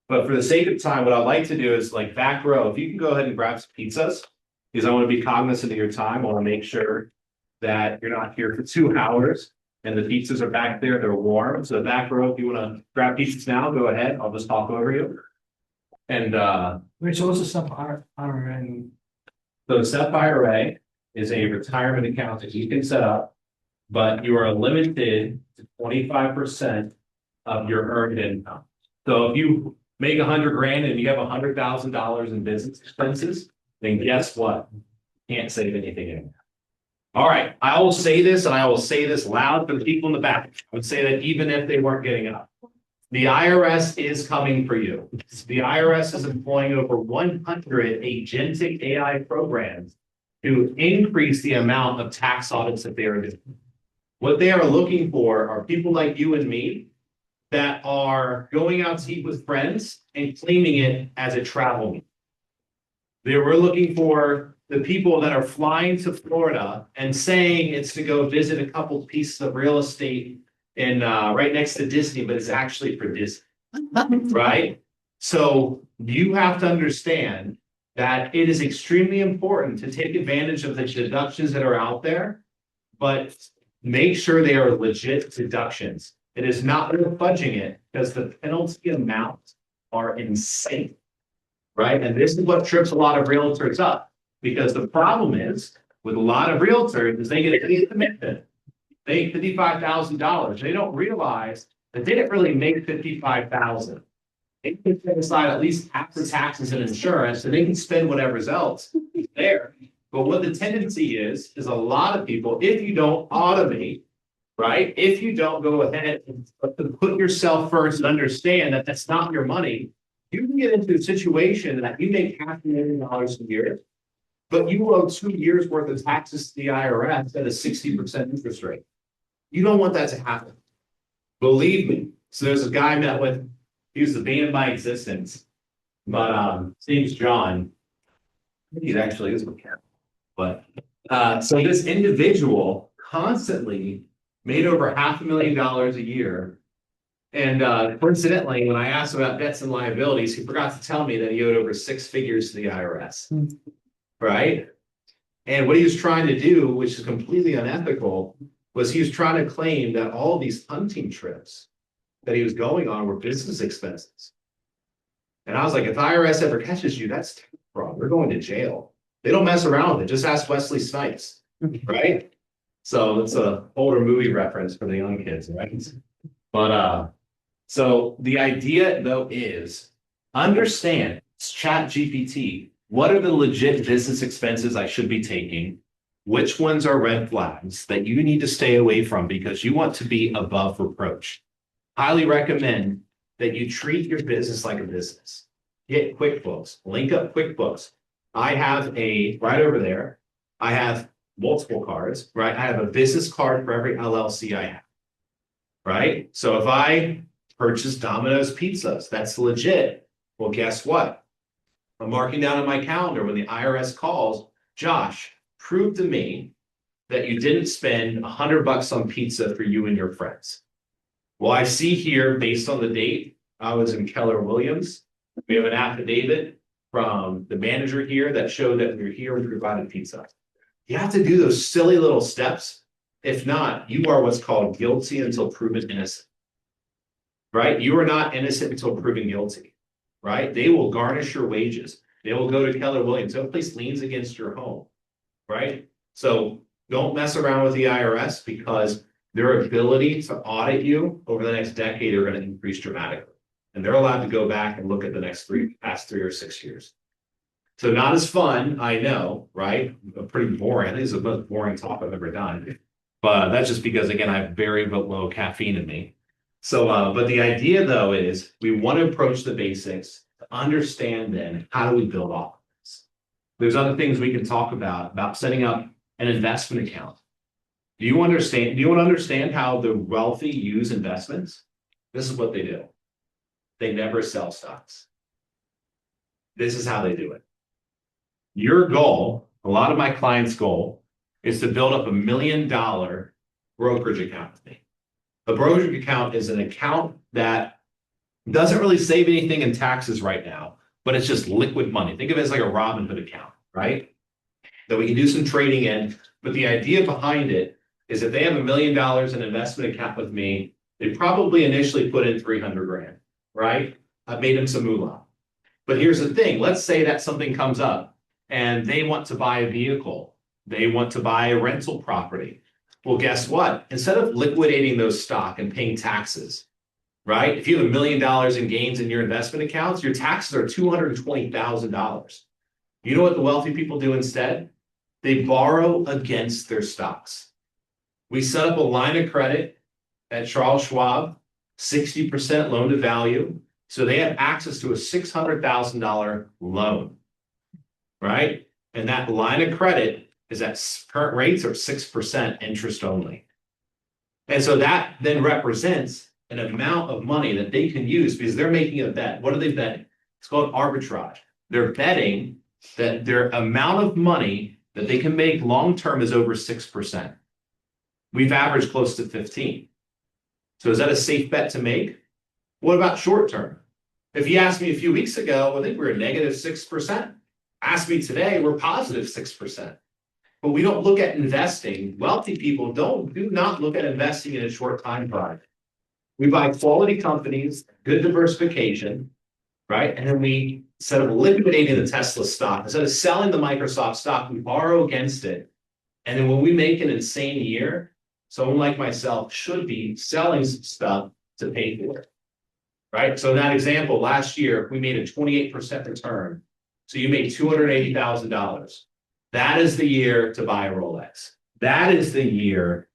But for the sake of time, what I'd like to do is like back row, if you can go ahead and grab some pizzas, because I want to be cognizant of your time. I want to make sure that you're not here for 2 hours and the pizzas are back there, they're warm. So back row, if you want to grab pizzas now, go ahead. I'll just talk over you. And Wait, so what's the SEP IRA? so SEP IRA is a retirement account that you can set up, but you are limited to 25% of your earned income. So if you make 100 grand and you have $100,000 in business expenses, then guess what? Can't save anything anymore. All right, I will say this, and I will say this loud for the people in the back. I would say that even if they weren't getting up, the IRS is coming for you. The IRS is employing over 100 agentic AI programs to increase the amount of tax audits that they are doing. What they are looking for are people like you and me that are going out to eat with friends and claiming it as a travel meet. We're looking for the people that are flying to Florida and saying it's to go visit a couple pieces of real estate in right next to Disney, but it's actually for Disney, right? So you have to understand that it is extremely important to take advantage of the deductions that are out there, but make sure they are legit deductions. It is not worth fudging it because the penalty amounts are insane, right? And this is what trips a lot of realtors up, because the problem is with a lot of realtors is they get a commitment. They $55,000. They don't realize that they didn't really make $55,000. They can set aside at least after taxes and insurance, and they can spend whatever's else there. But what the tendency is a lot of people, if you don't automate, right? If you don't go ahead and put yourself first and understand that that's not your money, you can get into a situation that you make $500,000 a year, but you owe 2 years worth of taxes to the IRS at a 60% interest rate. You don't want that to happen. Believe me. So there's a guy I met with, he was the bane of my existence, but his name's John. He actually is mechanical. But so this individual constantly made over $500,000 a year. And coincidentally, when I asked him about debts and liabilities, he forgot to tell me that he owed over 6 figures to the IRS. Right? And what he was trying to do, which is completely unethical, was he was trying to claim that all these hunting trips that he was going on were business expenses. And I was like, if the IRS ever catches you, that's fraud. We're going to jail. They don't mess around with it. Just ask Wesley Snipes, right? So it's an older movie reference for the young kids, right? But so the idea though is understand Chat GPT. What are the legit business expenses I should be taking? Which ones are red flags that you need to stay away from because you want to be above reproach? Highly recommend that you treat your business like a business. Get QuickBooks, link up QuickBooks. I have right over there, I have multiple cards, right? I have a business card for every LLC I have, right? So if I purchase Domino's pizzas, that's legit. Well, guess what? I'm marking down on my calendar when the IRS calls, Josh, prove to me that you didn't spend $100 on pizza for you and your friends. Well, I see here, based on the date, I was in Keller Williams. We have an affidavit from the manager here that showed that we were here and provided pizza. You have to do those silly little steps. If not, you are what's called guilty until proven innocent, right? You are not innocent until proven guilty, right? They will garnish your wages. They will go to Keller Williams. They'll place liens against your home, right? So don't mess around with the IRS because their ability to audit you over the next decade are going to increase dramatically. And they're allowed to go back and look at the past 3 or 6 years. So not as fun, I know, right? Pretty boring. I think it's the most boring talk I've ever done. But that's just because, again, I have very low caffeine in me. So, but the idea, though, is we want to approach the basics to understand then how do we build off of this. There's other things we can talk about setting up an investment account. Do you want to understand how the wealthy use investments? This is what they do. They never sell stocks. This is how they do it. Your goal, a lot of my clients' goal, is to build up $1 million brokerage account with me. A brokerage account is an account that doesn't really save anything in taxes right now, but it's just liquid money. Think of it as like a Robinhood account, right? That we can do some trading in. But the idea behind it is if they have $1 million in investment account with me, they probably initially put in 300 grand, right? I've made them some moolah. But here's the thing. Let's say that something comes up and they want to buy a vehicle. They want to buy a rental property. Well, guess what? Instead of liquidating those stock and paying taxes, right? If you have $1 million in gains in your investment accounts, your taxes are $220,000. You know what the wealthy people do instead? They borrow against their stocks. We set up a line of credit at Charles Schwab, 60% loan to value. So they have access to a $600,000 loan, right? And that line of credit is at current rates are 6% interest only. And so that then represents an amount of money that they can use because they're making a bet. What are they betting? It's called arbitrage. They're betting that their amount of money that they can make long-term is over 6%. We've averaged close to 15. So is that a safe bet to make? What about short-term? If you asked me a few weeks ago, I think we're negative 6%. Ask me today, we're positive 6%. But we don't look at investing. Wealthy people do not look at investing in a short time frame. We buy quality companies, good diversification, right? And then we, instead of liquidating the Tesla stock, instead of selling the Microsoft stock, we borrow against it. And then when we make an insane year, someone like myself should be selling some stuff to pay for it, right? So in that example, last year, we made a 28% return. So you made $280,000. That is the year to buy a Rolex. That is the year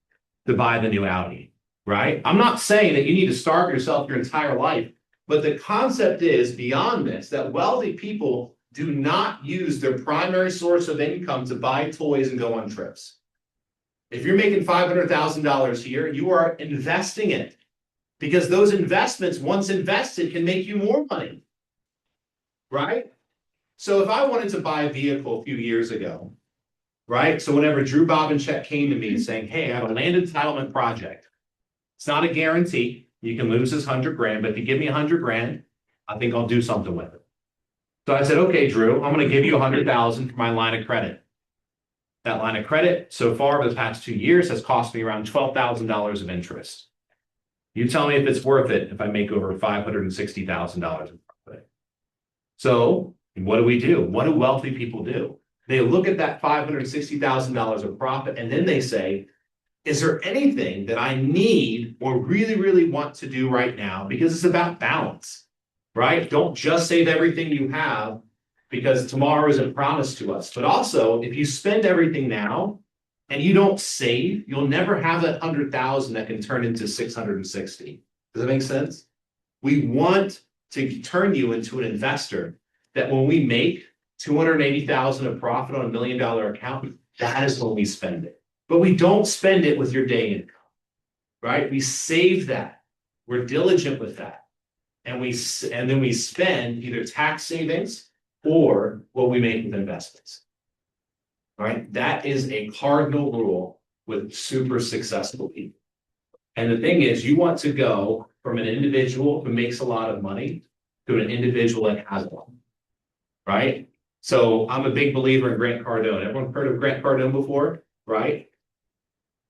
to buy the new Audi, right? I'm not saying that you need to starve yourself your entire life, but the concept is beyond this, that wealthy people do not use their primary source of income to buy toys and go on trips. If you're making $500,000 a year, you are investing it because those investments, once invested, can make you more money, right? So if I wanted to buy a vehicle a few years ago, right? So whenever Drew Bobanchek came to me saying, hey, I have a land entitlement project. It's not a guarantee. You can lose this 100 grand, but if you give me 100 grand, I think I'll do something with it. So I said, okay, Drew, I'm going to give you 100,000 for my line of credit. That line of credit so far over the past 2 years has cost me around $12,000 of interest. You tell me if it's worth it if I make over $560,000 in profit. So what do? What do wealthy people do? They look at that $560,000 of profit and then they say, is there anything that I need or really, really want to do right now? Because it's about balance, right? Don't just save everything you have because tomorrow isn't promised to us. But also, if you spend everything now and you don't save, you'll never have that 100,000 that can turn into 660. Does that make sense? We want to turn you into an investor that when we make 280,000 of profit on $1 million account, that is when we spend it. But we don't spend it with your day income, right? We save that. We're diligent with that. And then we spend either tax savings or what we make with investments. All right. That is a cardinal rule with super successful people. And the thing is, you want to go from an individual who makes a lot of money to an individual that has one. Right? So I'm a big believer in Grant Cardone. Everyone heard of Grant Cardone before? Right?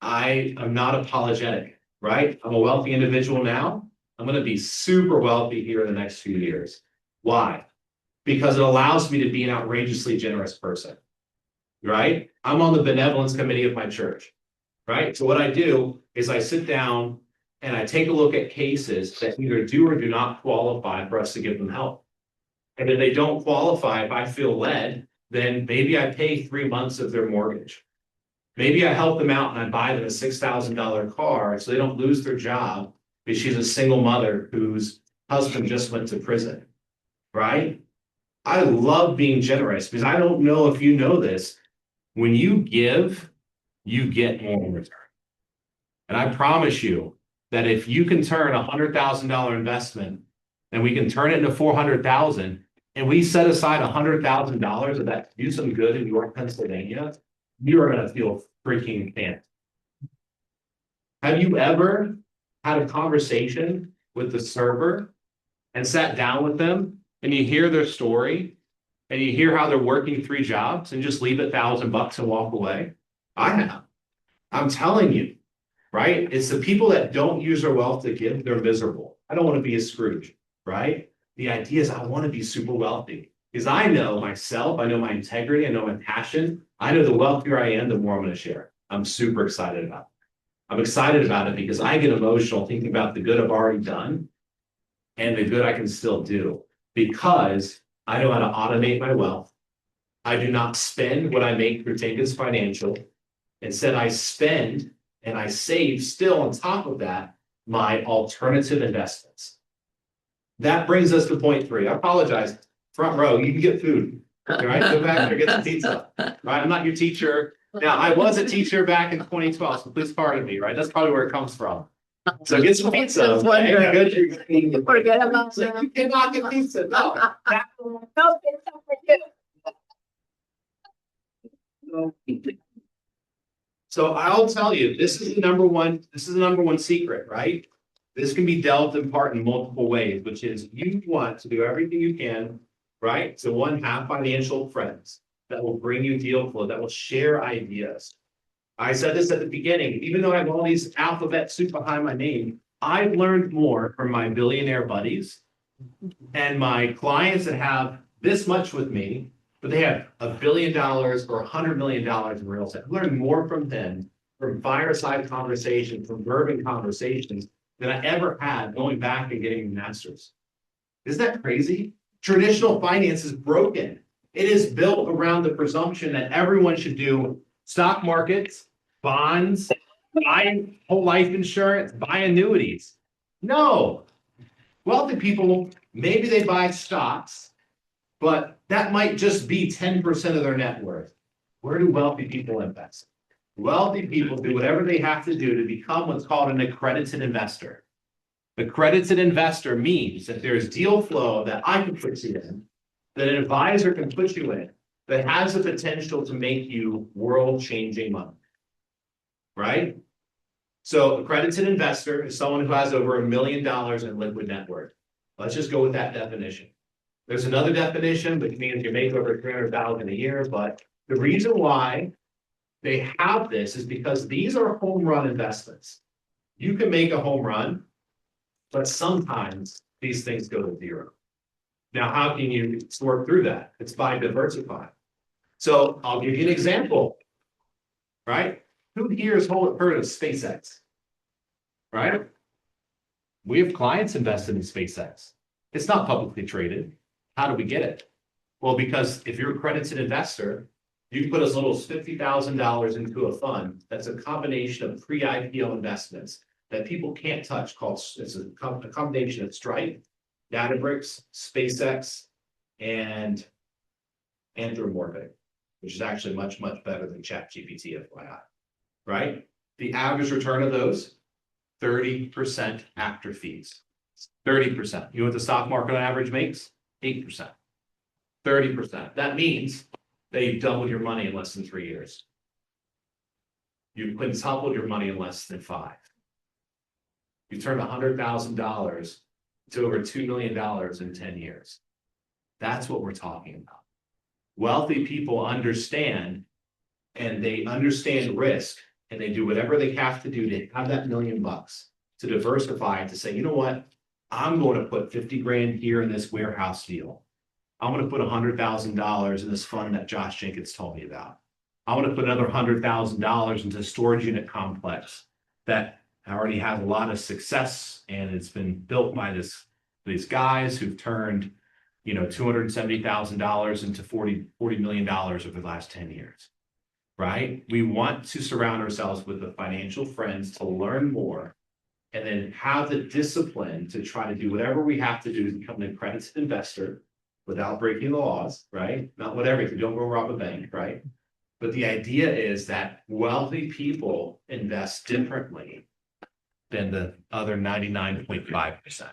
I am not apologetic, right? I'm a wealthy individual now. I'm going to be super wealthy here in the next few years. Why? Because it allows me to be an outrageously generous person, right? I'm on the benevolence committee of my church, right? So what I do is I sit down and I take a look at cases that either do or do not qualify for us to give them help. And if they don't qualify, if I feel led, then maybe I pay 3 months of their mortgage. Maybe I help them out and I buy them a $6,000 car so they don't lose their job because she's a single mother whose husband just went to prison, right? I love being generous because I don't know if you know this. When you give, you get more in return. And I promise you that if you can turn a $100,000 investment and we can turn it into 400,000 and we set aside $100,000 of that to do some good in York, Pennsylvania, you are going to feel freaking fantastic. Have you ever had a conversation with the server and sat down with them and you hear their story and you hear how they're working 3 jobs and just leave $1,000 and walk away? I have. I'm telling you, right? It's the people that don't use their wealth to give, they're miserable. I don't want to be a Scrooge, right? The idea is I want to be super wealthy. Because I know myself, I know my integrity, I know my passion. I know the wealthier I am, the more I'm going to share. I'm super excited about it. I'm excited about it because I get emotional thinking about the good I've already done and the good I can still do because I know how to automate my wealth. I do not spend what I make through Jenkins Financial. Instead, I spend and I save still on top of that my alternative investments. That brings us to point 3. I apologize. Front row, you can get food. All right, go back there, get some pizza. Right, I'm not your teacher. Now, I was a teacher back in 2012, so please pardon me, right? That's probably where it comes from. So get some pizza. Just wondering. Okay? Forget about It's like, you cannot get pizza. No. No, it's not for you. So I'll tell you, this is the number one secret, right? This can be delved apart in multiple ways, which is you want to do everything you can, right? So one, have financial friends that will bring you deal flow, that will share ideas. I said this at the beginning, even though I have all these alphabet soup behind my name, I've learned more from my billionaire buddies and my clients that have this much with me, but they have $1 billion or $100 million in real estate. I've learned more from them, from fireside conversations, from bourbon conversations than I ever had going back and getting a master's. Isn't that crazy? Traditional finance is broken. It is built around the presumption that everyone should do stock markets, bonds, buy whole life insurance, buy annuities. No. Wealthy people, maybe they buy stocks, but that might just be 10% of their net worth. Where do wealthy people invest? Wealthy people do whatever they have to do to become what's called an accredited investor. Accredited investor means that there's deal flow that I can put you in, that an advisor can put you in, that has the potential to make you world-changing money. Right? So accredited investor is someone who has over $1 million in liquid net worth. Let's just go with that definition. There's another definition, which means you make over $300,000 a year, but the reason why they have this is because these are home run investments. You can make a home run, but sometimes these things go to zero. Now, how can you work through that? It's by diversifying. So I'll give you an example, right? Who here has heard of SpaceX? Right? We have clients invested in SpaceX. It's not publicly traded. How do we get it? Well, because if you're a accredited investor, you put as little as $50,000 into a fund that's a combination of pre-IPO investments that people can't touch, it's a combination of Stripe, Databricks, SpaceX, and Anthropomorphic, which is actually much, much better than ChatGPT, FYI, right? The average return of those, 30% after fees. 30%. You know what the stock market on average makes? 8%. 30%. That means that you've doubled your money in less than 3 years. You've quintupled your money in less than 5. You turned $100,000 to over $2 million in 10 years. That's what we're talking about. Wealthy people understand, and they understand risk, and they do whatever they have to do to have that $1 million to diversify, to say, you know what, I'm going to put 50 grand here in this warehouse deal. I'm going to put $100,000 in this fund that Josh Jenkins told me about. I want to put another $100,000 into a storage unit complex that already has a lot of success, and it's been built by these guys who've turned, $270,000 into $40 million over the last 10 years. Right? We want to surround ourselves with the financial friends to learn more, and then have the discipline to try to do whatever we have to do to become an accredited investor without breaking the laws, right? Not whatever, if you don't go rob a bank, right? But the idea is that wealthy people invest differently than the other 99.5%,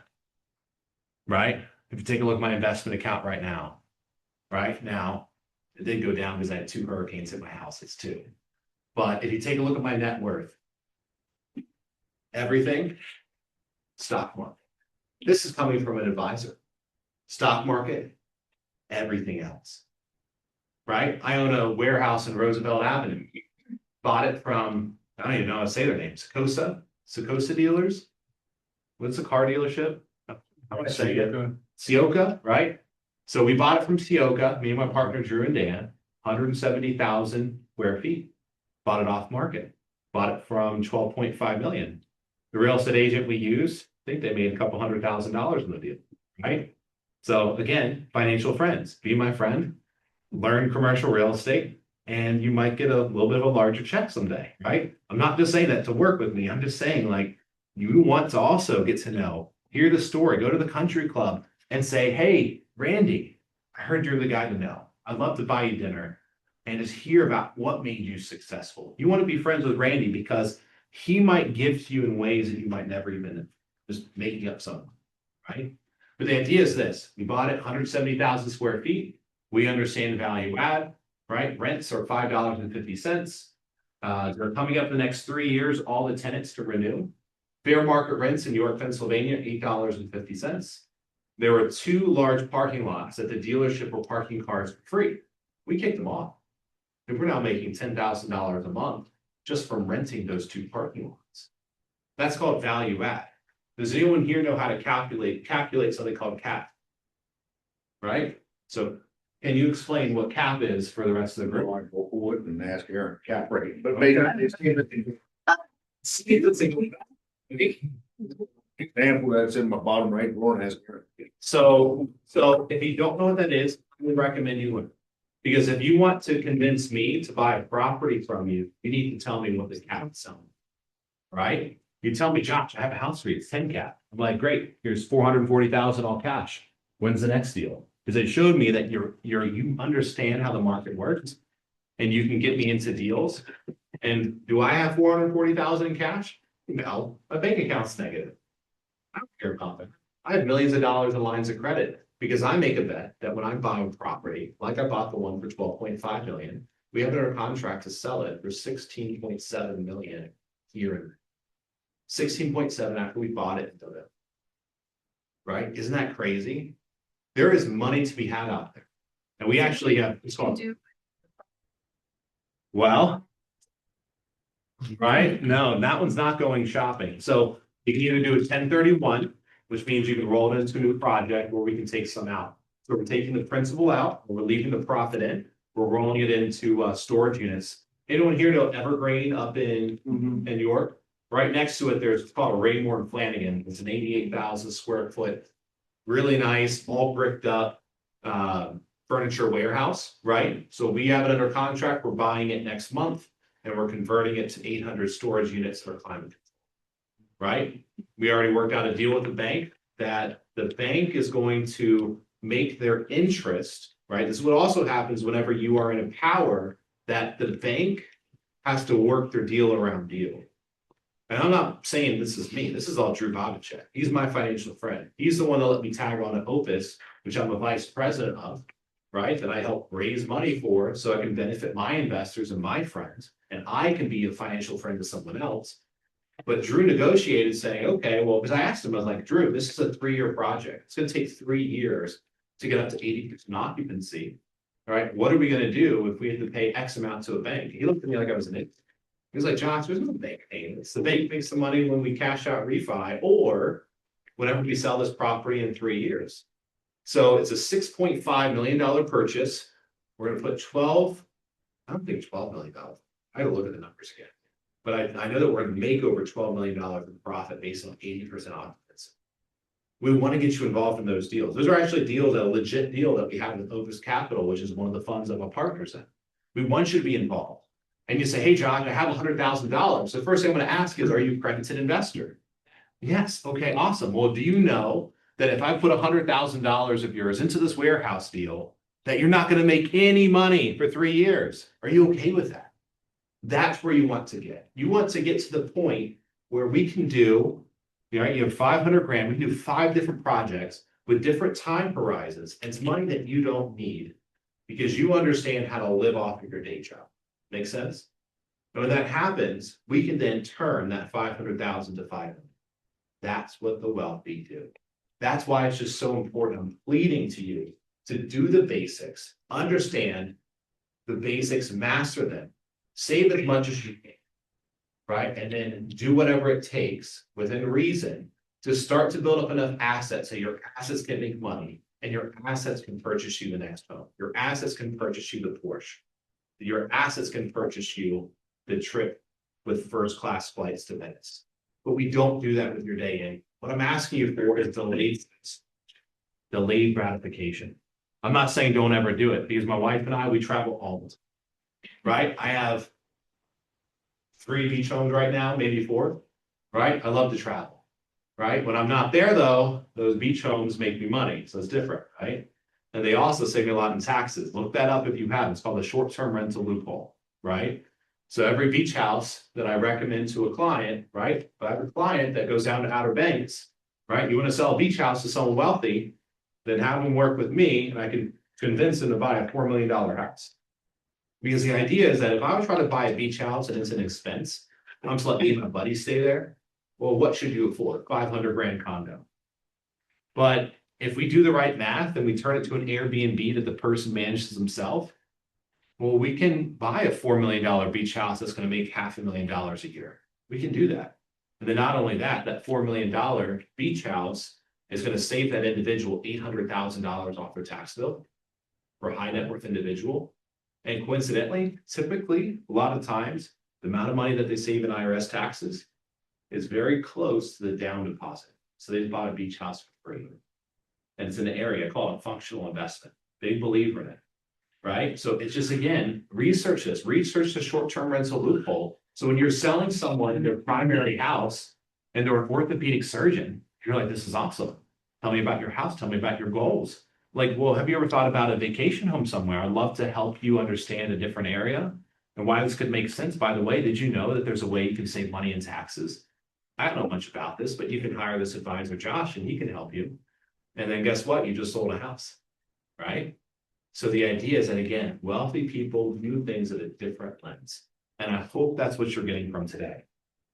right? If you take a look at my investment account right now, it did go down because I had 2 hurricanes hit my house, it's 2. But if you take a look at my net worth, everything, stock market. This is coming from an advisor. Stock market, everything else, right? I own a warehouse in Roosevelt Avenue. Bought it from, I don't even know how to say their name, Secosa dealers. What's the car dealership? How would I say it? Sioka, right? So we bought it from Tioga, me and my partner Drew and Dan, 170,000 square feet. Bought it off market, bought it from 12.5 million. The real estate agent we used, I think they made a couple $100,000 in the deal, right? So again, financial friends, be my friend, learn commercial real estate, and you might get a little bit of a larger check someday, right? I'm not just saying that to work with me. I'm just saying like, you want to also get to know, hear the story, go to the country club and say, hey, Randy, I heard you're the guy to know. I'd love to buy you dinner and just hear about what made you successful. You want to be friends with Randy because he might give to you in ways that you might never even just making up something, right? But the idea is this, we bought it 170,000 square feet. We understand value add, right? Rents are $5.50. They're coming up the next 3 years, all the tenants to renew. Fair market rents in York, Pennsylvania, $8.50. There were 2 large parking lots that the dealership were parking cars for free. We kicked them off. And we're now making $10,000 a month just from renting those 2 parking lots. That's called value add. Does anyone here know how to calculate something called cap? Right? So can you explain what cap is for the rest of the group? I wouldn't ask Aaron cap rate, but maybe example that's in my bottom right, Lauren has. So if you don't know what that is, I would recommend you learn. Because if you want to convince me to buy a property from you, you need to tell me what the cap is selling. Right? You tell me, Josh, I have a house for you, it's 10 cap. I'm like, great, here's 440,000 all cash. When's the next deal? Because it showed me that you understand how the market works and you can get me into deals. And do I have 440,000 in cash? No, my bank account's negative. I don't care about that. I have millions of dollars in lines of credit because I make a bet that when I'm buying property, like I bought the one for 12.5 million, we have it under contract to sell it for 16.7 million here. 16.7 after we bought it. Right? Isn't that crazy? There is money to be had out there. And we actually have, it's called. Well, right? No, that one's not going shopping. So you can either do a 1031, which means you can roll it into a new project where we can take some out. So we're taking the principal out, or we're leaving the profit in, we're rolling it into storage units. Anyone here know Evergreen up in New York? Right next to it, there's it's called a Raymore and Flanagan. It's an 88,000 square foot, really nice, all bricked up furniture warehouse, right? So we have it under contract. We're buying it next month and we're converting it to 800 storage units for climate control, right? We already worked out a deal with the bank that the bank is going to make their interest, right? This is what also happens whenever you are in a power that the bank has to work their deal around you. And I'm not saying this is me. This is all Drew Bobachek. He's my financial friend. He's the one that let me tag on to Opus, which I'm a vice president of, right? That I help raise money for so I can benefit my investors and my friends. And I can be a financial friend to someone else. But Drew negotiated saying, okay, well, because I asked him, I was like, Drew, this is a 3-year project. It's going to take 3 years to get up to 80% occupancy. All right, what are we going to do if we had to pay X amount to a bank? He looked at me like I was an idiot. He was like, Josh, there's no bank payments. The bank makes the money when we cash out refi or whenever we sell this property in 3 years. So it's a $6.5 million purchase. We're going to put I don't think $12 million. I got to look at the numbers again. But I know that we're going to make over $12 million in profit based on 80% occupancy. We want to get you involved in those deals. Those are actually deals, a legit deal that we have with Opus Capital, which is one of the funds that I'm partners in. We want you to be involved. And you say, hey, Josh, I have $100,000. So the first thing I'm going to ask is, are you a accredited investor? Yes. Okay, awesome. Well, do you know that if I put $100,000 of yours into this warehouse deal, that you're not going to make any money for 3 years? Are you okay with that? That's where you want to get. You want to get to the point where we can do, right? You have 500 grand. We can do 5 different projects with different time horizons. And it's money that you don't need because you understand how to live off of your day job. Make sense? And when that happens, we can then turn that 500,000 to 500. That's what the wealthy do. That's why it's just so important. I'm pleading to you to do the basics, understand the basics, master them, save as much as you can, right? And then do whatever it takes within reason to start to build up enough assets so your assets can make money and your assets can purchase you the next home. Your assets can purchase you the Porsche. Your assets can purchase you the trip with first class flights to Venice. But we don't do that with your day in. What I'm asking you for is delayed gratification. I'm not saying don't ever do it, because my wife and I, we travel all the time, right? I have 3 beach homes right now, maybe 4, right? I love to travel, right? When I'm not there though, those beach homes make me money, so it's different, right? And they also save me a lot in taxes. Look that up if you haven't. It's called the short-term rental loophole, right? So every beach house that I recommend to a client, right? If I have a client that goes down to Outer Banks, right? You want to sell a beach house to someone wealthy, then have them work with me and I can convince them to buy a $4 million house. Because the idea is that if I would try to buy a beach house and it's an expense, I'm just letting me and my buddies stay there. Well, what should you afford? 500 grand condo. But if we do the right math and we turn it to an Airbnb that the person manages himself, well, we can buy a $4 million beach house that's going to make $500,000 a year. We can do that. And then not only that, that $4 million beach house is going to save that individual $800,000 off their tax bill for a high net worth individual. And coincidentally, typically, a lot of times, the amount of money that they save in IRS taxes is very close to the down deposit. So they bought a beach house for free. And it's in an area called a functional investment. Big believer in it, right? So it's just, again, research this, research the short-term rental loophole. So when you're selling someone their primary house and they're an orthopedic surgeon, you're like, this is awesome. Tell me about your house. Tell me about your goals. Like, well, have you ever thought about a vacation home somewhere? I'd love to help you understand a different area and why this could make sense. By the way, did you know that there's a way you can save money in taxes? I don't know much about this, but you can hire this advisor, Josh, and he can help you. And then guess what? You just sold a house, right? So the idea is that, again, wealthy people view things at a different lens. And I hope that's what you're getting from today.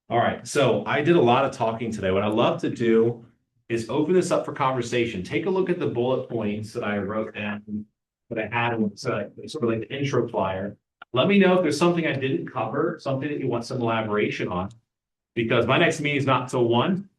All right, so I did a lot of talking today. What I love to do is open this up for conversation. Take a look at the bullet points that I wrote down, that I had sort of like the intro flyer. Let me know if there's something I didn't cover, something that you want some elaboration on, because my next meeting is not till 1.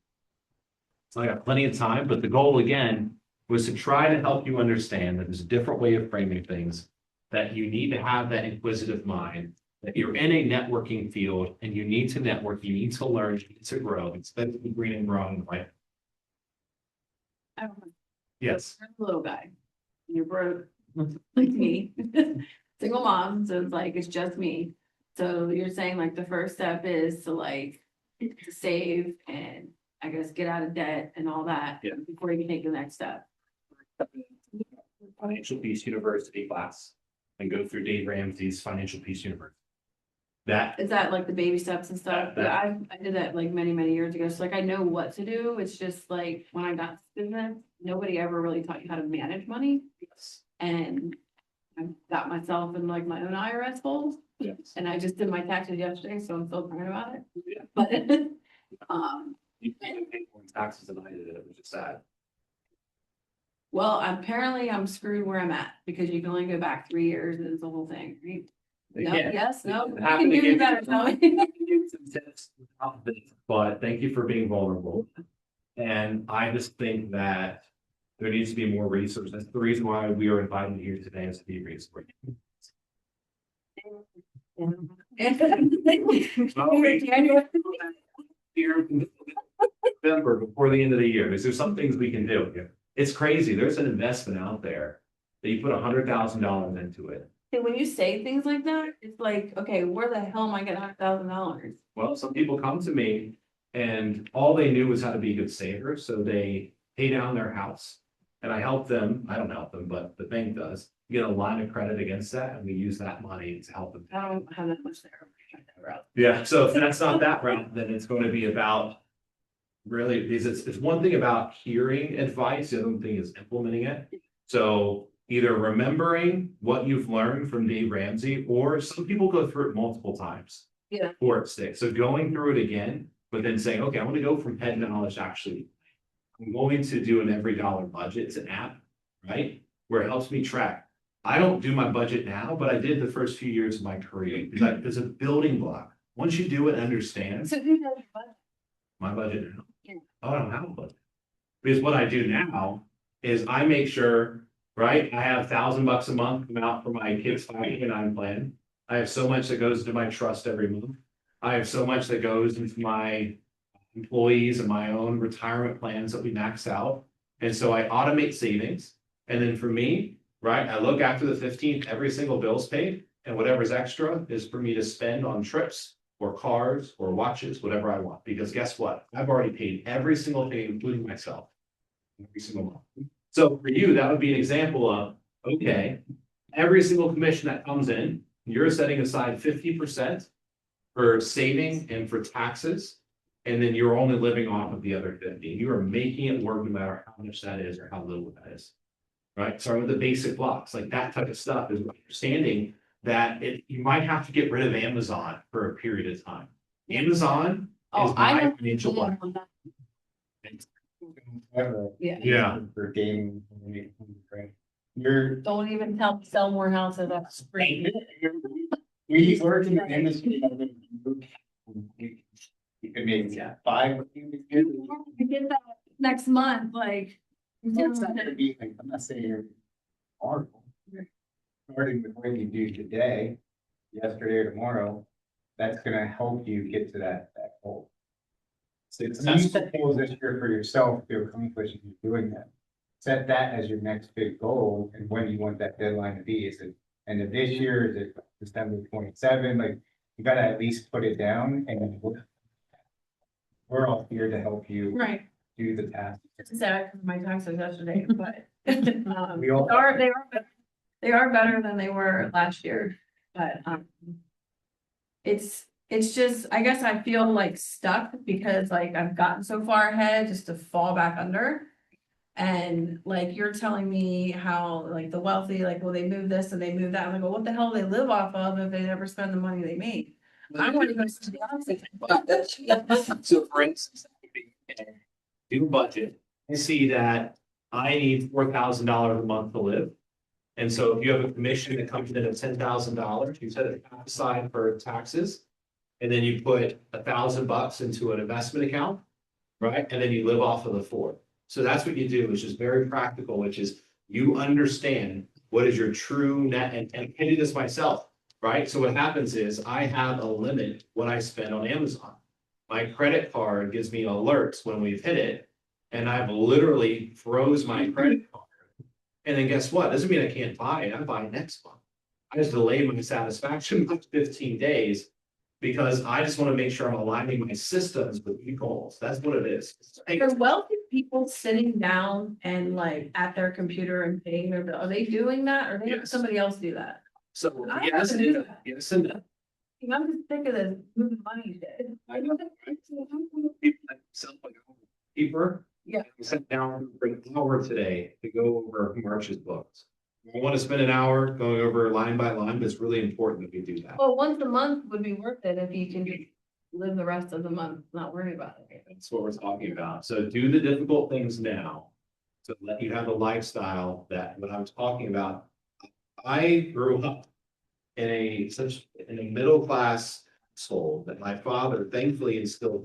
So I got plenty of time, but the goal again was to try to help you understand that there's a different way of framing things, that you need to have that inquisitive mind, that you're in a networking field and you need to network, you need to learn, you need to grow. It's better to be green and growing, right? Yes. You're a little guy. You're broke, like me. Single mom, so it's like, it's just me. So you're saying like the first step is to like, to save and I guess get out of debt and all that. Yeah. Before you can take the next step. Financial Peace University class and go through Dave Ramsey's Financial Peace University. That Is that like the baby steps and stuff? That- Yeah, I did that like many years ago. So like I know what to do. It's just like when I got this business, nobody ever really taught you how to manage money. And I got myself in like my own IRS hole. Yes. And I just did my taxes yesterday, so I'm still crying about it. Yeah. But You can't pay more in taxes than I did, it was just sad. well, apparently I'm screwed where I'm at because you can only go back 3 years and it's the whole thing, right? They No, can't. yes, no, you Happy can to do me give- better, tell me. give some tips without this, but thank you for being vulnerable. And I just think that there needs to be more research. That's the reason why we are invited here today, is to be research. Here in November, before the end of the year, because there's some things we can do here. It's crazy. There's an investment out there that you put $100,000 into it. And when you say things like that, it's like, okay, where the hell am I getting $100,000? Well, some people come to me and all they knew was how to be a good saver, so they pay down their house. And I help them, I don't help them, but the bank does, get a line of credit against that, and we use that money to help them. I don't have that much there. Yeah, so if that's not that route, then it's going to be about really, because it's one thing about hearing advice, the other thing is implementing it. So either remembering what you've learned from Dave Ramsey, or some people go through it multiple times. Yeah. Before it sticks. So going through it again, but then saying, okay, I want to go from head knowledge to actually, I'm going to do an every dollar budget. It's an app, right? Where it helps me track. I don't do my budget now, but I did the first few years of my career. It's a building block. Once you do it and understand So who knows your budget? my budget now. Yeah. Oh, I don't have a budget. Because what I do now is I make sure, right, I have $1,000 a month come out for my kids' 529 plan. I have so much that goes into my trust every month. I have so much that goes into my employees and my own retirement plans that we max out. And so I automate savings. And then for me, right, I look after the 15th, every single bill's paid, and whatever's extra is for me to spend on trips or cars or watches, whatever I want. Because guess what? I've already paid every single thing, including myself, every single month. So for you, that would be an example of, okay, every single commission that comes in, you're setting aside 50% for saving and for taxes. And then you're only living off of the other 50. You are making it work no matter how much that is or how little that is. Right? Starting with the basic blocks, like that type of stuff is understanding that you might have to get rid of Amazon for a period of time. Amazon is my financial block. Yeah. For gaming. Don't even tell me sell more houses, that's free. We work in the industry. You could make 5. I get that next month, like. It's not gonna be, I'm not saying you're horrible. Starting with what you do today, yesterday or tomorrow, that's gonna help you get to that goal. So it's goals this year for yourself to accomplish if you're doing that. Set that as your next big goal and when you want that deadline to be. Is it end of this year? Is it December 27? Like you gotta at least put it down and we're all here to help you Right. do the task. It's sad because my taxes yesterday, but We all they are better than they were last year, but it's just, I guess I feel like stuck because like I've gotten so far ahead just to fall back under. And like you're telling me how like the wealthy, like, well, they move this and they move that. I'm like, well, what the hell do they live off of if they never spend the money they make? I want to go to the opposite. So for instance, do a budget, and see that I need $4,000 a month to live. And so if you have a commission that comes in at $10,000, you set it aside for taxes. And then you put $1,000 into an investment account, right? And then you live off of the 4. So that's what you do, which is very practical, which is you understand what is your true net, and I do this myself, right? So what happens is I have a limit what I spend on Amazon. My credit card gives me alerts when we've hit it, and I've literally froze my credit card. And then guess what? Doesn't mean I can't buy it. I buy next month. I just delay my satisfaction by 15 days because I just want to make sure I'm aligning my systems with your goals. That's what it is. Are wealthy people sitting down and like at their computer and paying their bill? Are they doing that or they have Yes. somebody else do that? So I yes, have to do and that. yes, and no. I'm just sick of this moving money shit. I know. People that sell like paper. Yeah. We sat down for an hour today to go over March's books. I want to spend an hour going over line by line, but it's really important that we do that. Well, once a month would be worth it if you can just live the rest of the month, not worry about it. That's what we're talking about. So do the difficult things now to let you have a lifestyle that what I'm talking about. I grew up in a middle class household that my father thankfully instilled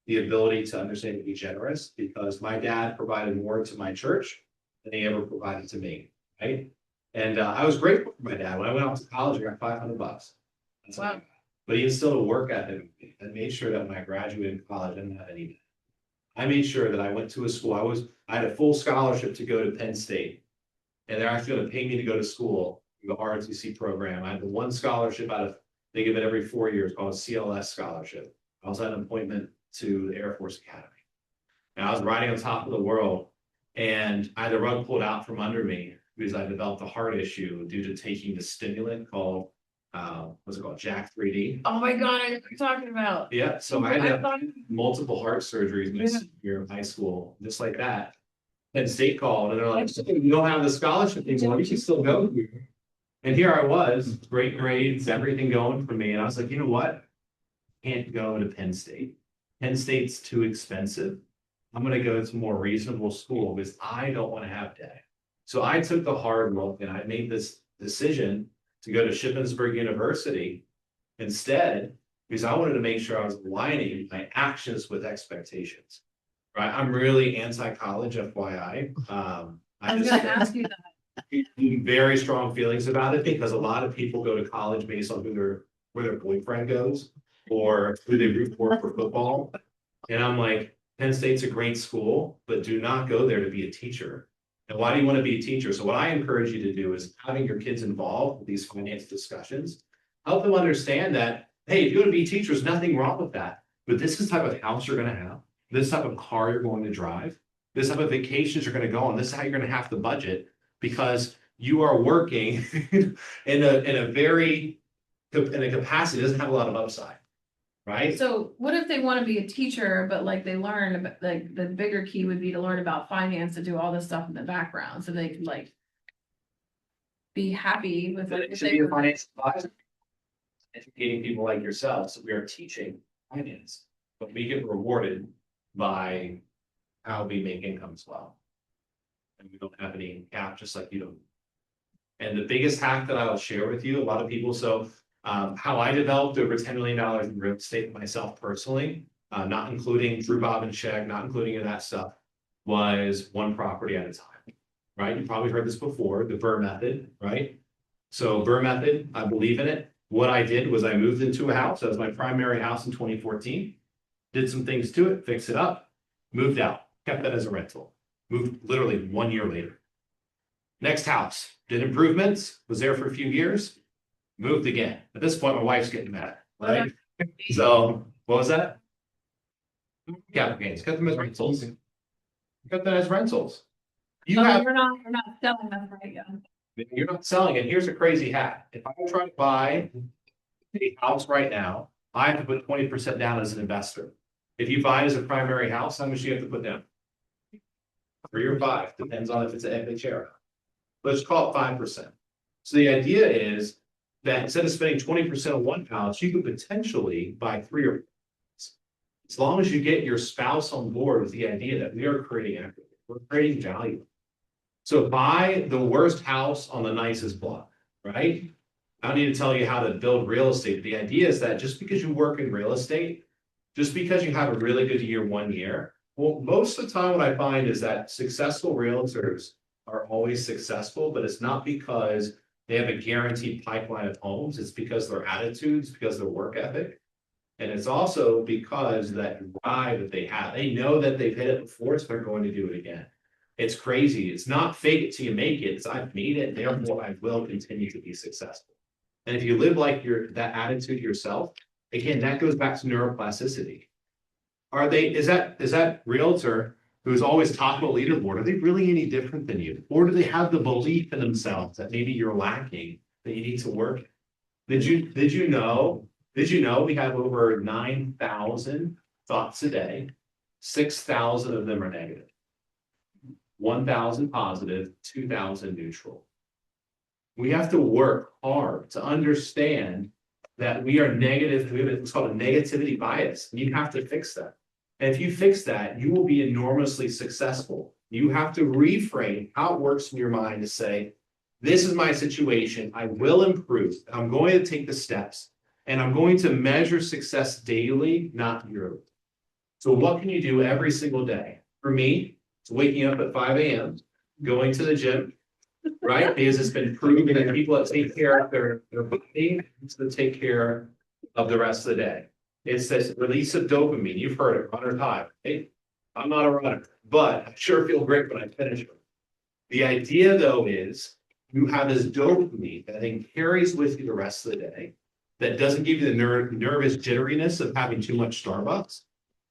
the ability to understand to be generous because my dad provided more to my church than he ever provided to me, right? And I was grateful for my dad. When I went off to college, I got $500. That's all I got. But he instilled a work ethic and made sure that when I graduated college, I didn't have any. I made sure that I went to a school. I had a full scholarship to go to Penn State. And they're actually going to pay me to go to school, the ROTC program. I had the one scholarship they give it every 4 years called a CLS scholarship. I also had an appointment to the Air Force Academy. And I was riding on top of the world and I had the rug pulled out from under me because I developed a heart issue due to taking the stimulant called, what's it called? Jack 3D. Oh my God, I know what you're talking about. Yeah, so I had to have multiple heart surgeries my senior year of high school, just like that. Penn State called and they're like, you don't have the scholarship anymore, you can still go here. And here I was, great grades, everything going for me. And I was like, you know what? Can't go to Penn State. Penn State's too expensive. I'm going to go to a more reasonable school because I don't want to have debt. So I took the hard look and I made this decision to go to Shippensburg University instead because I wanted to make sure I was aligning my actions with expectations. Right? I'm really anti-college, FYI. I was gonna ask you that. Very strong feelings about it because a lot of people go to college based on where their boyfriend goes or who they root for football. And I'm like, Penn State's a great school, but do not go there to be a teacher. And why do you want to be a teacher? So what I encourage you to do is having your kids involved with these finance discussions, help them understand that, hey, if you want to be a teacher, there's nothing wrong with that. But this is the type of house you're going to have, this type of car you're going to drive, this type of vacations you're going to go on, this is how you're going to have to budget because you are working in a capacity that doesn't have a lot of upside, right? So what if they want to be a teacher, but like they learn, about like the bigger key would be to learn about finance, to do all this stuff in the background, so they could like be happy with But it. it should be a finance advisor. Educating people like yourselves, we are teaching finance, but we get rewarded by how we make income as well. And we don't have any gap, just like you don't. And the biggest hack that I'll share with you, a lot of people, so how I developed over $10 million in real estate myself personally, not including Drew Bob and Check, not including any of that stuff, was one property at a time, right? You probably heard this before, the Burr method, right? So Burr method, I believe in it. What I did was I moved into a house. That was my primary house in 2014. Did some things to it, fixed it up, moved out, kept that as a rental. Moved literally 1 year later. Next house, did improvements, was there for a few years, moved again. At this point, my wife's getting mad, right? So what was that? Capital gains, cut them as rentals. Cut that as rentals. You have, You're not selling them right yet. you're not selling it. Here's a crazy hack. If I try to buy a house right now, I have to put 20% down as an investor. If you buy it as a primary house, how much do you have to put down? 3 or 5, depends on if it's an FHA. Let's call it 5%. So the idea is that instead of spending 20% on one house, you could potentially buy 3 or 4. As long as you get your spouse on board with the idea that we are creating equity, we're creating value. So buy the worst house on the nicest block, right? I don't need to tell you how to build real estate. The idea is that just because you work in real estate, just because you have a really good year 1 year, well, most of the time what I find is that successful realtors are always successful, but it's not because they have a guaranteed pipeline of homes. It's because their attitudes, because their work ethic. And it's also because that drive that they have. They know that they've hit it before, so they're going to do it again. It's crazy. It's not fake it till you make it. It's I've made it, therefore I will continue to be successful. And if you live like that attitude yourself, again, that goes back to neuroplasticity. Is that realtor who's always top of a leaderboard, are they really any different than you? Or do they have the belief in themselves that maybe you're lacking, that you need to work? Did you know we have over 9,000 thoughts a day? 6,000 of them are negative. 1,000 positive, 2,000 neutral. We have to work hard to understand that we are negative. We have what's called a negativity bias, and you have to fix that. And if you fix that, you will be enormously successful. You have to reframe how it works in your mind to say, this is my situation. I will improve. I'm going to take the steps, and I'm going to measure success daily, not yearly. So what can you do every single day? For me, it's waking up at 5 a.m., going to the gym, right? Because it's been proven that people that take care of their body to take care of the rest of the day. It's this release of dopamine. You've heard it, runner's high. Hey, I'm not a runner, but I sure feel great when I finish it. The idea, though, is you have this dopamine that then carries with you the rest of the day that doesn't give you the nervous jitteriness of having too much Starbucks.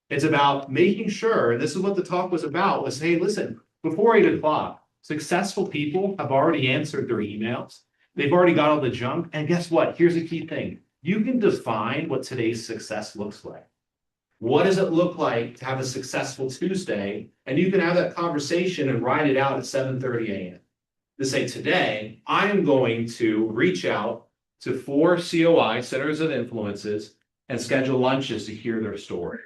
It's about making sure, and this is what the talk was about, was, hey, listen, before 8 o'clock, successful people have already answered their emails. They've already got all the junk. And guess what? Here's a key thing. You can define what today's success looks like. What does it look like to have a successful Tuesday? And you can have that conversation and write it out at 7:30 a.m. to say, today, I am going to reach out to 4 COI, centers of influences, and schedule lunches to hear their story.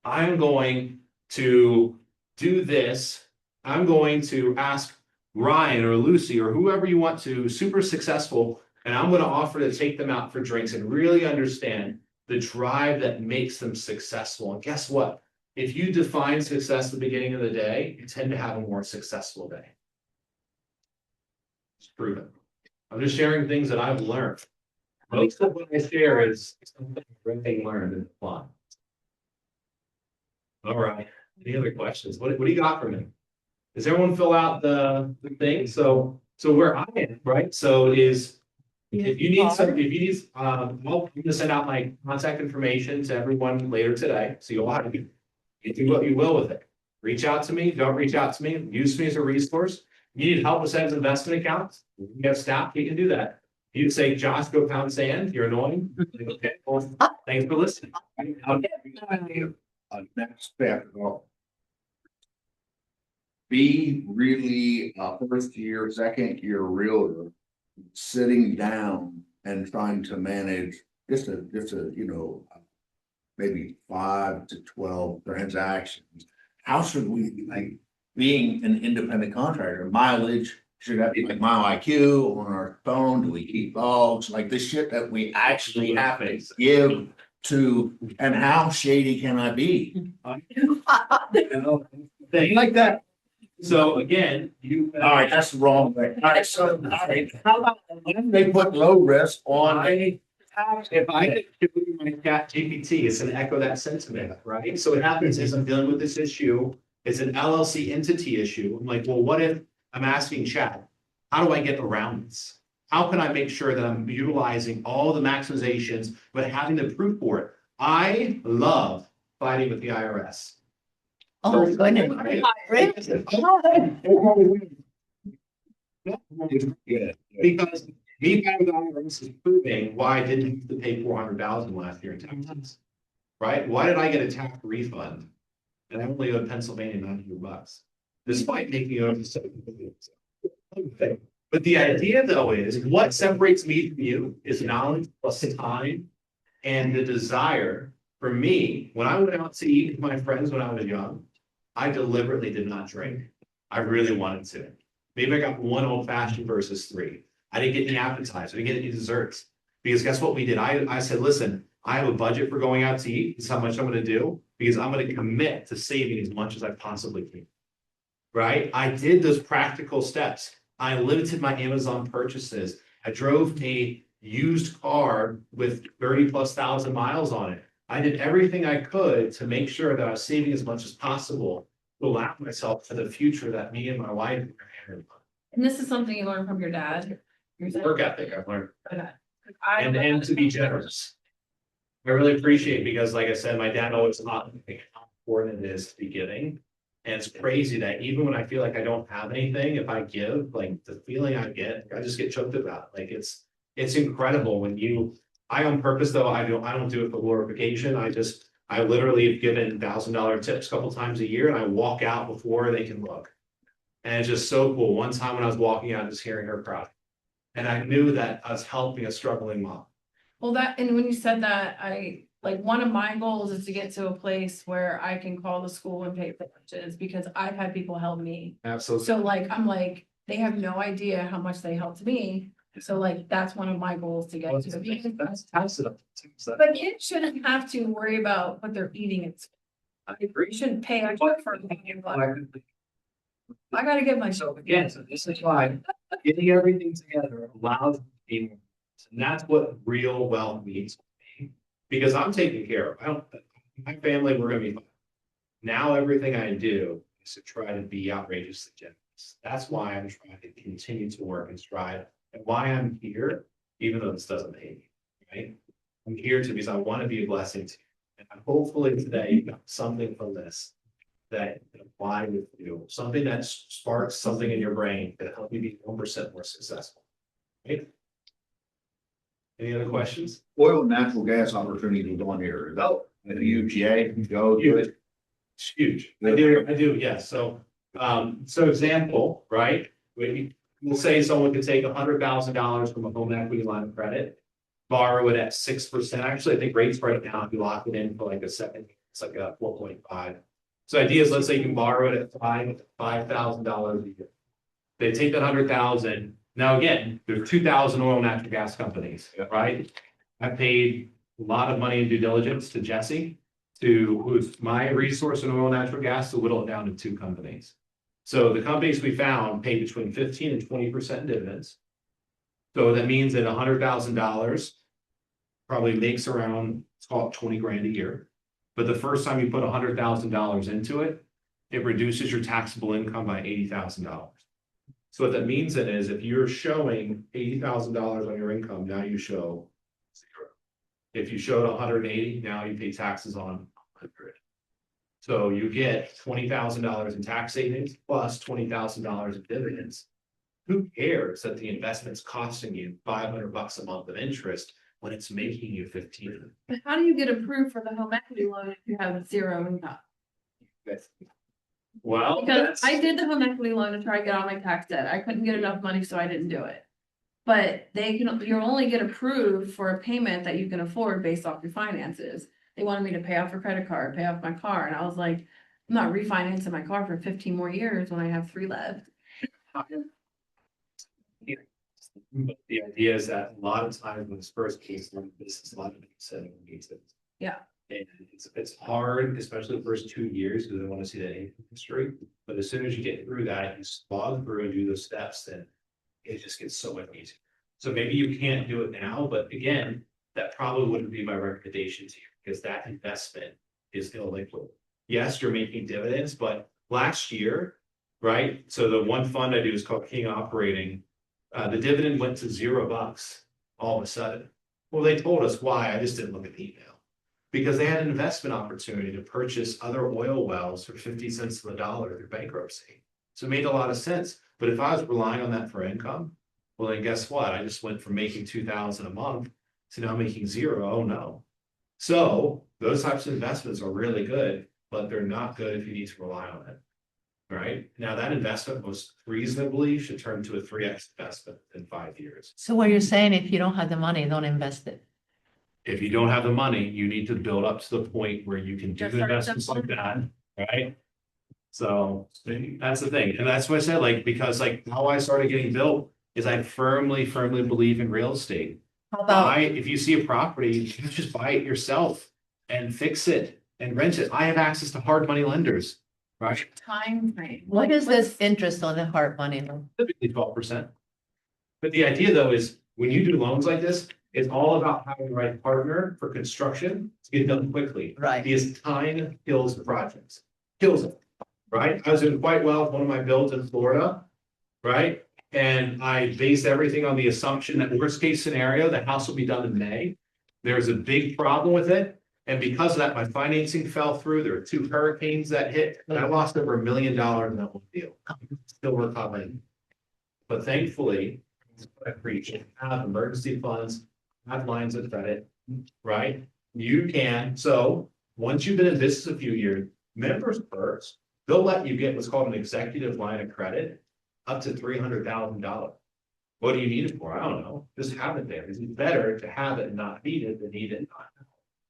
I'm going to do this. I'm going to ask Ryan or Lucy or whoever you want to, super successful, and I'm going to offer to take them out for drinks and really understand the drive that makes them successful. And guess what? If you define success at the beginning of the day, you tend to have a more successful day. It's proven. I'm just sharing things that I've learned. Most of what I share is something I've learned and applied. All right, any other questions? What do you got for me? Does everyone fill out the thing? So where I am, right? So is, if you need some, if you need, well, I'm gonna send out my contact information to everyone later today, so you'll have to do what you will with it. Reach out to me, don't reach out to me, use me as a resource. You need help with setting investment accounts, you have staff, you can do that. You say, Josh, go pound sand, you're annoying. Okay, well, thanks for listening. Next step, be really a first year, second year realtor, sitting down and trying to manage just a, maybe 5 to 12 transactions. How should we, like, being an independent contractor, mileage, should that be like Mile IQ on our phone? Do we keep logs? Like the shit that we actually have to give to, and how shady can I be? Thing like that. So again, All right, that's the wrong way. All right, so, all right, how about when they put low risk on? If I could show you my chat GPT, it's an echo that sentiment, right? So what happens is I'm dealing with this issue, it's an LLC entity issue. I'm like, well, what if I'm asking chat, how do I get around this? How can I make sure that I'm utilizing all the maximizations, but having the proof for it? I love fighting with the IRS. Oh, goodness. Yeah. Because me fighting with the IRS is proving why I didn't have to pay 400,000 last year in taxes. Right? Why did I get a tax refund? And I only owed Pennsylvania $900, despite making over $7 million. But the idea though is what separates me from you is knowledge plus time and the desire. For me, when I went out to eat with my friends when I was young, I deliberately did not drink. I really wanted to. Maybe I got 1 old fashioned versus 3. I didn't get any appetizers, I didn't get any desserts. Because guess what we did? I said, listen, I have a budget for going out to eat. This is how much I'm going to do because I'm going to commit to saving as much as I possibly can. Right? I did those practical steps. I limited my Amazon purchases. I drove a used car with 30,000+ miles on it. I did everything I could to make sure that I was saving as much as possible to allow myself for the future that me and my wife are having. And this is something you learned from your dad. Work ethic I've learned. Okay. And to be generous. I really appreciate it because like I said, my dad always taught me how important it is to be giving. And it's crazy that even when I feel like I don't have anything, if I give, like the feeling I get, I just get choked about. Like it's incredible when I on purpose though, I don't do it for glorification. I literally have given $1,000 tips a couple times a year and I walk out before they can look. And it's just so cool. One time when I was walking out, just hearing her cry. And I knew that I was helping a struggling mom. Well, and when you said that, like one of my goals is to get to a place where I can call the school and pay for lunches because I've had people help me. Absolutely. So like, I'm like, they have no idea how much they helped me. So like, that's one of my goals to get to. But kids shouldn't have to worry about what they're eating. I agree. You shouldn't pay extra for I gotta get myself Again, so this is why getting everything together allows me, and that's what real wealth means to me. Because I'm taken care of. My family, we're gonna be fine. Now everything I do is to try to be outrageously generous. That's why I'm trying to continue to work and strive, and why I'm here, even though this doesn't pay me, right? I'm here because I want to be a blessing to you. And hopefully today you got something from this that can apply with you, something that sparks something in your brain that help you be 1% more successful. Right? Any other questions? Oil and natural gas opportunities on here. Go. And the UGA, go do it. It's huge. I do, yes. So, example, right? We'll say someone could take $100,000 from a home equity line of credit, borrow it at 6%. Actually, I think rates right now, if you lock it in for like a second, it's like a 4.5. So idea is, let's say you can borrow it at $5,000 a year. They take that 100,000. Now again, there's 2,000 oil and natural gas companies, right? I paid a lot of money in due diligence to Jesse, who's my resource in oil and natural gas, to whittle it down to 2 companies. So the companies we found pay between 15 and 20% in dividends. So that means that $100,000 probably makes around, let's call it 20 grand a year. But the first time you put $100,000 into it, it reduces your taxable income by $80,000. So what that means then is if you're showing $80,000 on your income, now you show zero. If you showed 180, now you pay taxes on 100. So you get $20,000 in tax savings plus $20,000 in dividends. Who cares that the investment's costing you $500 a month of interest when it's making you 15? But how do you get approved for the home equity loan if you have zero income? Well, Because I did the home equity loan to try to get out my tax debt. I couldn't get enough money, so I didn't do it. But you only get approved for a payment that you can afford based off your finances. They wanted me to pay off your credit card, pay off my car, and I was like, I'm not refinancing my car for 15 more years when I have 3 left. But the idea is that a lot of times when it's first case, this is a lot of setting cases. Yeah. And it's hard, especially the first 2 years, because they want to see that income history. But as soon as you get through that, you slog through and do those steps, then it just gets so much easier. So maybe you can't do it now, but again, that probably wouldn't be my recommendation to you, because that investment is illiquid. Yes, you're making dividends, but last year, right? So the one fund I do is called King Operating. The dividend went to $0 all of a sudden. Well, they told us why. I just didn't look at the email. Because they had an investment opportunity to purchase other oil wells for 50 cents on the dollar through bankruptcy. So it made a lot of sense. But if I was relying on that for income, well, then guess what? I just went from making $2,000 a month to now making zero. Oh no. So those types of investments are really good, but they're not good if you need to rely on it. Right now, that investment most reasonably should turn to a 3x investment in 5 years. So what you're saying, if you don't have the money, don't invest it. If you don't have the money, you need to build up to the point where you can do Just start investments like simple. that, right? So that's the thing. And that's what I said, like, because like how I started getting built is I firmly believe in real estate. How about, If you see a property, you just buy it yourself and fix it and rent it. I have access to hard money lenders, right? Time frame. what is what's- this interest on the hard money loan? Typically 12%. But the idea though is when you do loans like this, it's all about having the right partner for construction to get it done quickly. Right. Because time kills the projects, kills it, right? I was doing quite well with one of my builds in Florida, right? And I based everything on the assumption that worst case scenario, the house will be done in May. There's a big problem with it. And because of that, my financing fell through. There were 2 hurricanes that hit, and I lost over $1 million in that one deal. Still recovering. But thankfully, that's what I preach, have emergency funds, have lines of credit, right? You can, so once you've been in business a few years, members first, they'll let you get what's called an executive line of credit up to $300,000. What do you need it for? I don't know. Just have it there. It's better to have it and not need it than need it and not.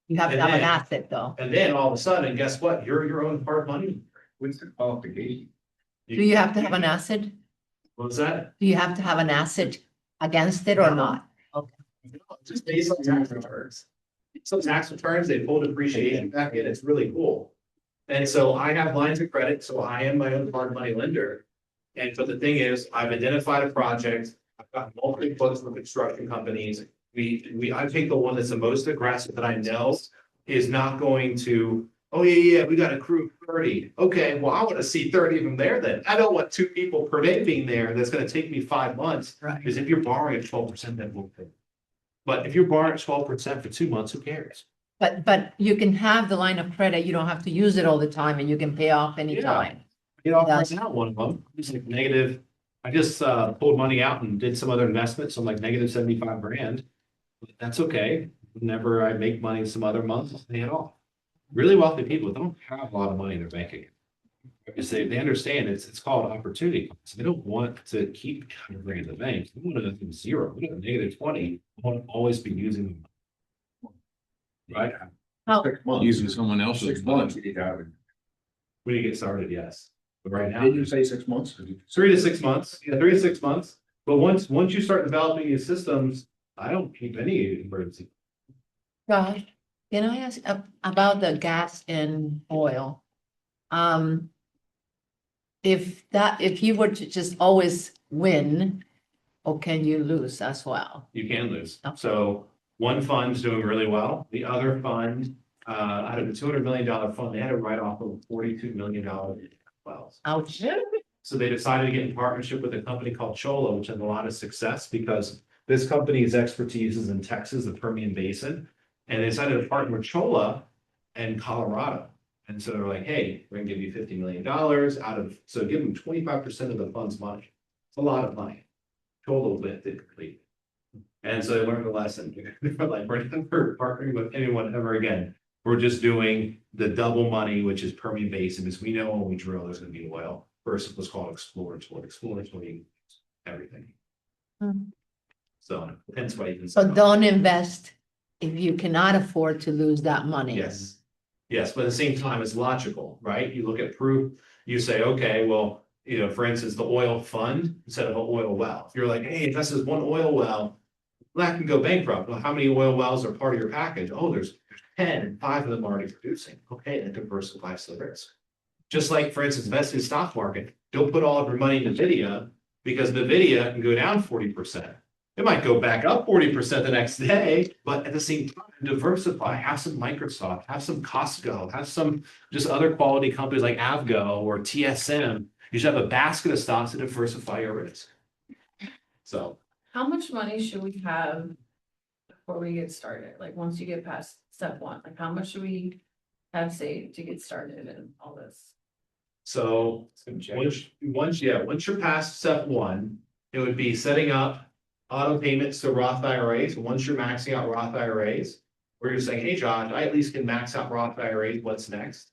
You have to And have an then- asset though. And then all of a sudden, guess what? You're your own hard money. What's the qualification? Do you have to have an asset? What was that? Do you have to have an asset against it or not? Just based on tax returns. Some tax returns, they pull depreciation back in. It's really cool. And so I have lines of credit, so I am my own hard money lender. And but the thing is, I've identified a project. I've got multiple quotes from construction companies. I take the one that's the most aggressive that I know is not going to, oh, yeah, we got a crew of 30. Okay, well, I want to see 30 of them there then. I don't want 2 people per day being there. That's going to take me 5 months. Right. Because if you're borrowing at 12%, that won't pay. But if you're borrowing at 12% for 2 months, who cares? But you can have the line of credit. You don't have to use it all the time and you can pay off anytime. You know, right That's- now, one of them is like negative. I just pulled money out and did some other investments. So I'm like negative 75 grand. But that's okay. Whenever I make money some other month, I'll pay it off. Really wealthy people don't have a lot of money in their bank account. Because they understand it's called opportunity. So they don't want to keep grand in the bank. They want to do zero. We have negative 20. I want to always be using them. Right? How, 6 months. Using someone else's 6 months, you got it. When you get started, yes. But right now, Did you say 6 months? 3 to 6 months. Yeah, 3 to 6 months. But once you start developing these systems, I don't keep any emergency. Josh, can I ask about the gas and oil? if you were to just always win, or can you lose as well? You can lose. Okay. So one fund's doing really well. The other fund, out of the $200 million fund, they had to write off of $42 million in wells. Ouch. So they decided to get in partnership with a company called Chola, which had a lot of success because this company's expertise is in Texas, the Permian Basin. And they decided to partner with Chola and Colorado. And so they're like, hey, we're gonna give you $50 million so give them 25% of the fund's money. It's a lot of money. Chola went it complete. And so they learned a lesson. They're like, we're never partnering with anyone ever again. We're just doing the double money, which is Permian Basin, because we know when we drill, there's gonna be oil. Versus what's called exploratory, everything. So hence why you can. But don't invest if you cannot afford to lose that money. Yes. Yes, but at the same time, it's logical, right? You look at proof, you say, okay, well, for instance, the oil fund instead of an oil well. If you're like, hey, this is one oil well, that can go bankrupt. Well, how many oil wells are part of your package? Oh, there's 10, and 5 of them already producing. Okay, that diversifies the risk. Just like, for instance, invest in the stock market. Don't put all of your money in NVIDIA because NVIDIA can go down 40%. It might go back up 40% the next day, but at the same time, diversify. Have some Microsoft, have some Costco, have some just other quality companies like Avgo or TSM. You should have a basket of stocks to diversify your risk. So, How much money should we have before we get started? Like, once you get past step 1, like how much should we have saved to get started and all this? so once you're past step 1, it would be setting up auto payments to Roth IRAs. Once you're maxing out Roth IRAs, where you're saying, hey, Josh, I at least can max out Roth IRAs. What's next?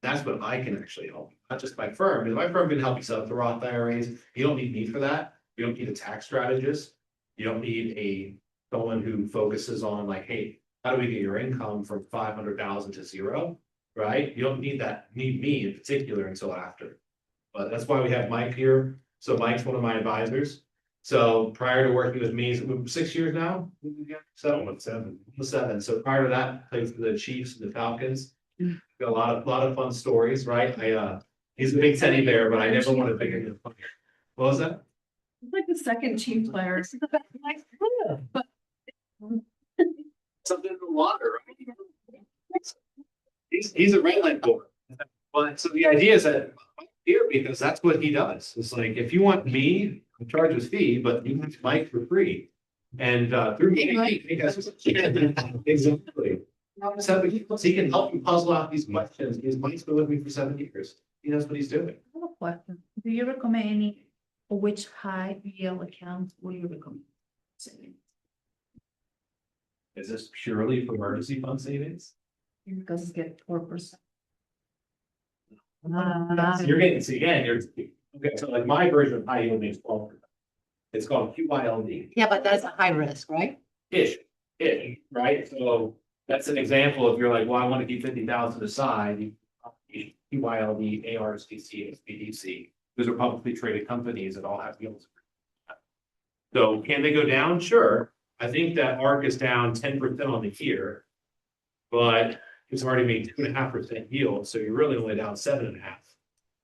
That's what I can actually help, not just my firm. Because my firm can help you set up the Roth IRAs. You don't need me for that. You don't need a tax strategist. You don't need someone who focuses on like, hey, how do we get your income from 500,000 to 0? Right? You don't need me in particular until after. But that's why we have Mike here. So Mike's one of my advisors. So prior to working with me, 6 years now? 7. So prior to that, played for the Chiefs and the Falcons. Got a lot of fun stories, right? He's a big teddy bear, but I never want to pick him. What was that? It's like the second chief player. Something in the water, right? He's a Redline board. But so the idea is that here, because that's what he does. It's like, if you want me, I charge a fee, but you can Mike for free. And through me, exactly. He can help you puzzle out these questions. Because Mike's been with me for 7 years. He knows what he's doing. I have a question. Do you recommend any, or which high yield account will you recommend? Is this purely for emergency fund savings? Because it's get 4%. You're getting, see, again, okay, so like my version of high yield makes 12%. It's called QYLD. Yeah, but that's a high risk, right? Ish, right? So that's an example if you're like, well, I want to keep 50,000 aside, QYLD, ARSTC, SBDC. Those are publicly traded companies that all have yields. So can they go down? Sure. I think that ARC is down 10% on the year, but it's already made 2.5% yield. So you're really only down 7.5%.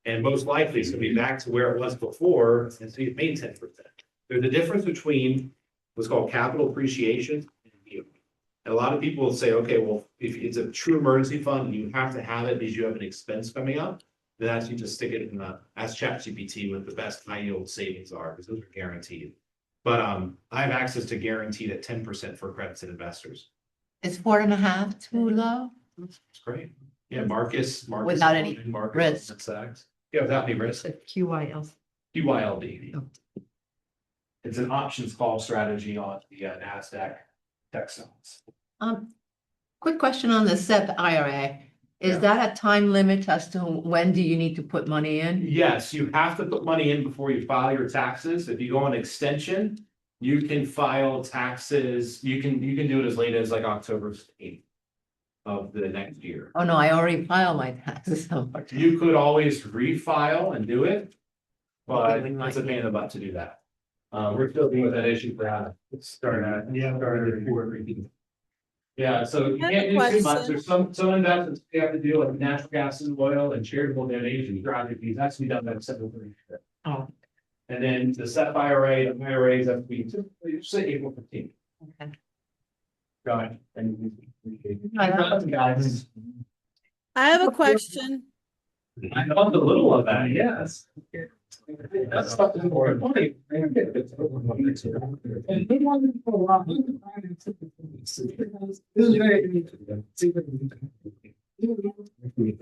And most likely it's going to be back to where it was before. And so you've made 10%. There's a difference between what's called capital appreciation and yield. And a lot of people will say, okay, well, if it's a true emergency fund, you have to have it because you have an expense coming up. Then actually just stick it in ask ChatGPT what the best high yield savings are, because those are guaranteed. But I have access to guaranteed at 10% for accredited investors. Is 4.5 too low? It's great. Yeah, Marcus. Without any risk. Yeah, without any risk. QYL. QYLD. It's an options call strategy on the NASDAQ tech stocks. Quick question on the SEP IRA. Is that a time limit as to when do you need to put money in? Yes, you have to put money in before you file your taxes. If you go on extension, you can file taxes. You can do it as late as like October 8th of the next year. Oh, no, I already filed my taxes. You could always refile and do it, but it's a pain in the butt to do that. We're still dealing with that issue for let's start at report. Yeah, so you I have can't a do too much. question. There's some investments we have to do, like natural gas and oil and charitable donations, project fees, that's to be done by 7:30. Oh. And then the SEP IRA, the IRAs have to be typically, say April 15th. Okay. Got it. And Guys. I have a question. I love the little of that, yes. That's stuff is more funny. We have, we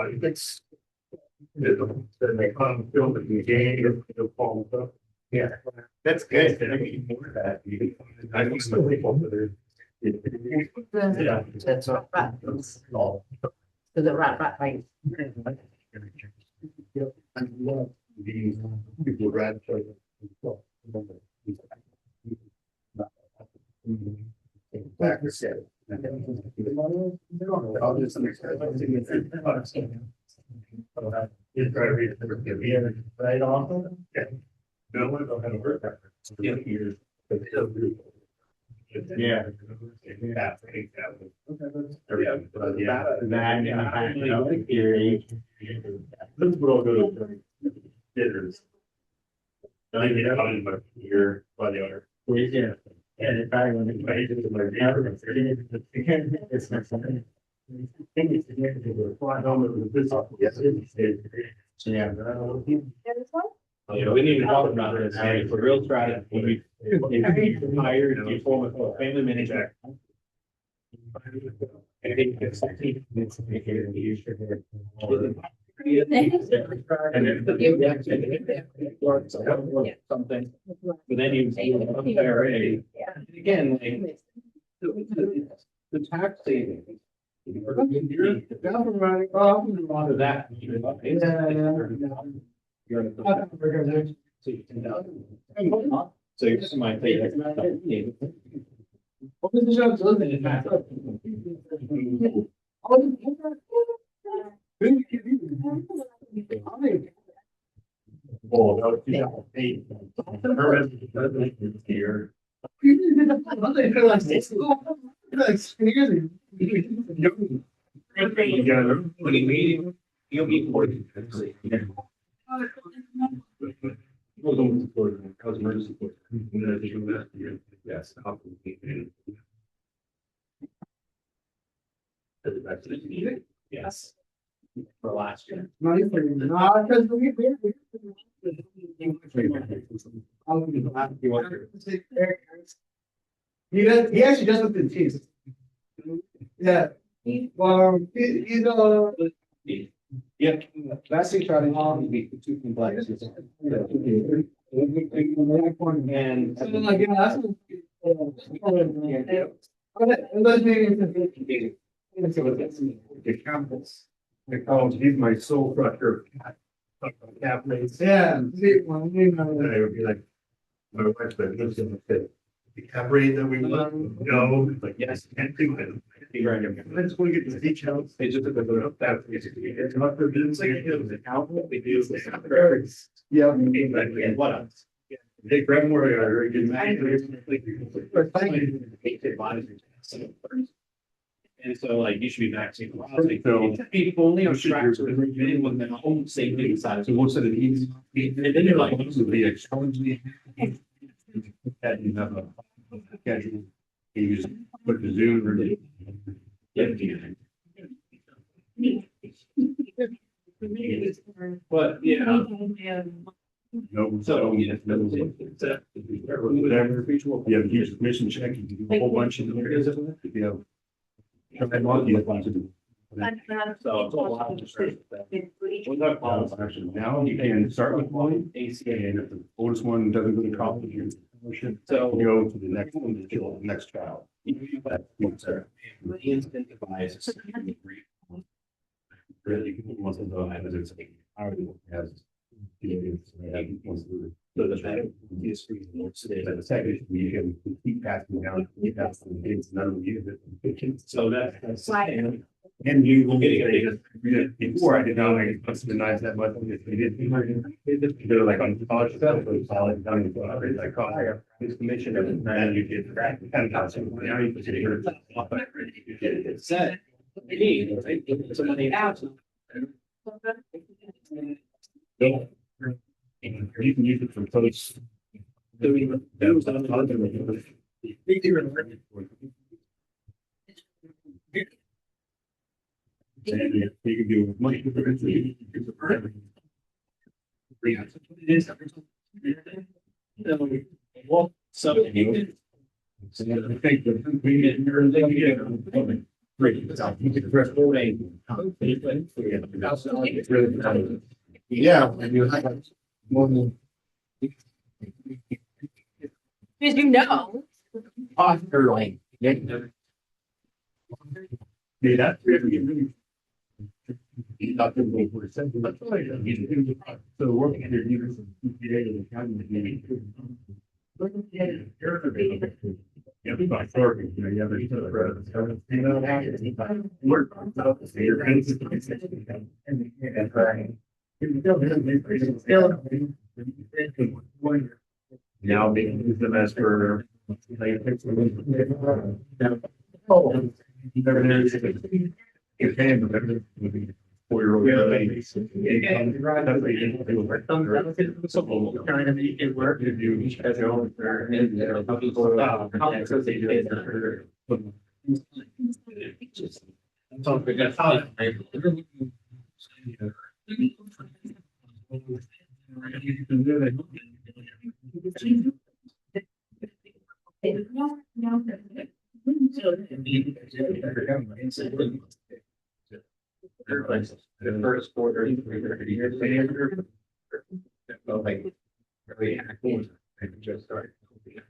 get. Then they come, film it in the game, it'll fall up. Yeah, that's good. I mean, more of that. I can still wait for it. Yeah. That's all right. So the right. I love these people ride. Back to set. I'll just. You try to read it. Right on. Yeah. No, I don't have a word back. Yeah. Yeah. Let's all go to bidders. I get out in my ear by the owner. Yeah. And if I want to play it, it's not something. Yeah. Yeah, we need to talk about this, hey, for real strategy, when we, if you hire, if you form a family manager. I think it's and then something, but then you see the IRA, again, like, the tax savings. The government, a lot of that. You're in the. So you just might say. What was the job's living in that? Oh, no, 2008. Here. When you meet, you'll be important. Yes. Yes. For last year. He actually does with the cheese. Yeah. Yeah, last thing trying to be too complex. And. The campus, they call him, he's my soul crusher. Cap rates. Yeah. And I would be like, my wife, but lives in the cap rate that we want, no, like, yes, can't do it. Let's go get the details. They just, that's basically, it's not for business, like, it was an album, they do. Yeah. And what else? They grab more, very good. And so like you should be vaccinated. People, tracks or anyone that home safety side. So most of the needs. And then you're like. Most of the extremely. That you have a schedule, you use, put the Zoom or. But, yeah. No, So, yeah. Whatever, you have to use a commission check, you can do a whole bunch of areas of it, you know. So it's a lot of distress. Actually, now you can start with one, ACA, and if the oldest one doesn't go to college, you So. go to the next one, the next child. That's what's there. Incentivize. Really, once it's done, as it's like, already has. So the better. The second, we can keep passing down, keep passing, it's none of you. So that's. And you will get it before I did not like it must have been nice that much. They did. They're like on college stuff, but it's all done. It's like, oh, I got this commission and then you get cracked. Kind of so now you can hear it. Set. What they need, right? Somebody out. You can use it for posts. You can do much different. Well, so you can. So I think that we get great. Yeah, and you have more than. Did you know? Like. Yeah, that's really. Nothing over something. So working under units of PPA and county. Everybody, sorry, you know, you have a. You know, work on top of your friends. Now being used them as for. Four-year-old. Trying to make it work to do each other over there. The first quarter, years. Well, like, really active. I just started. But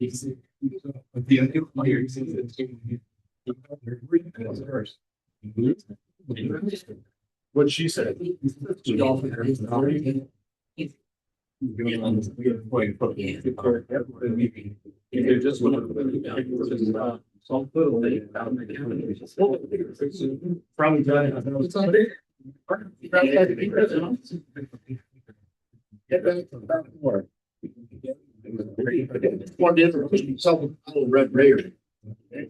this is. What she said. Probably done. One different, some red raider. Yeah.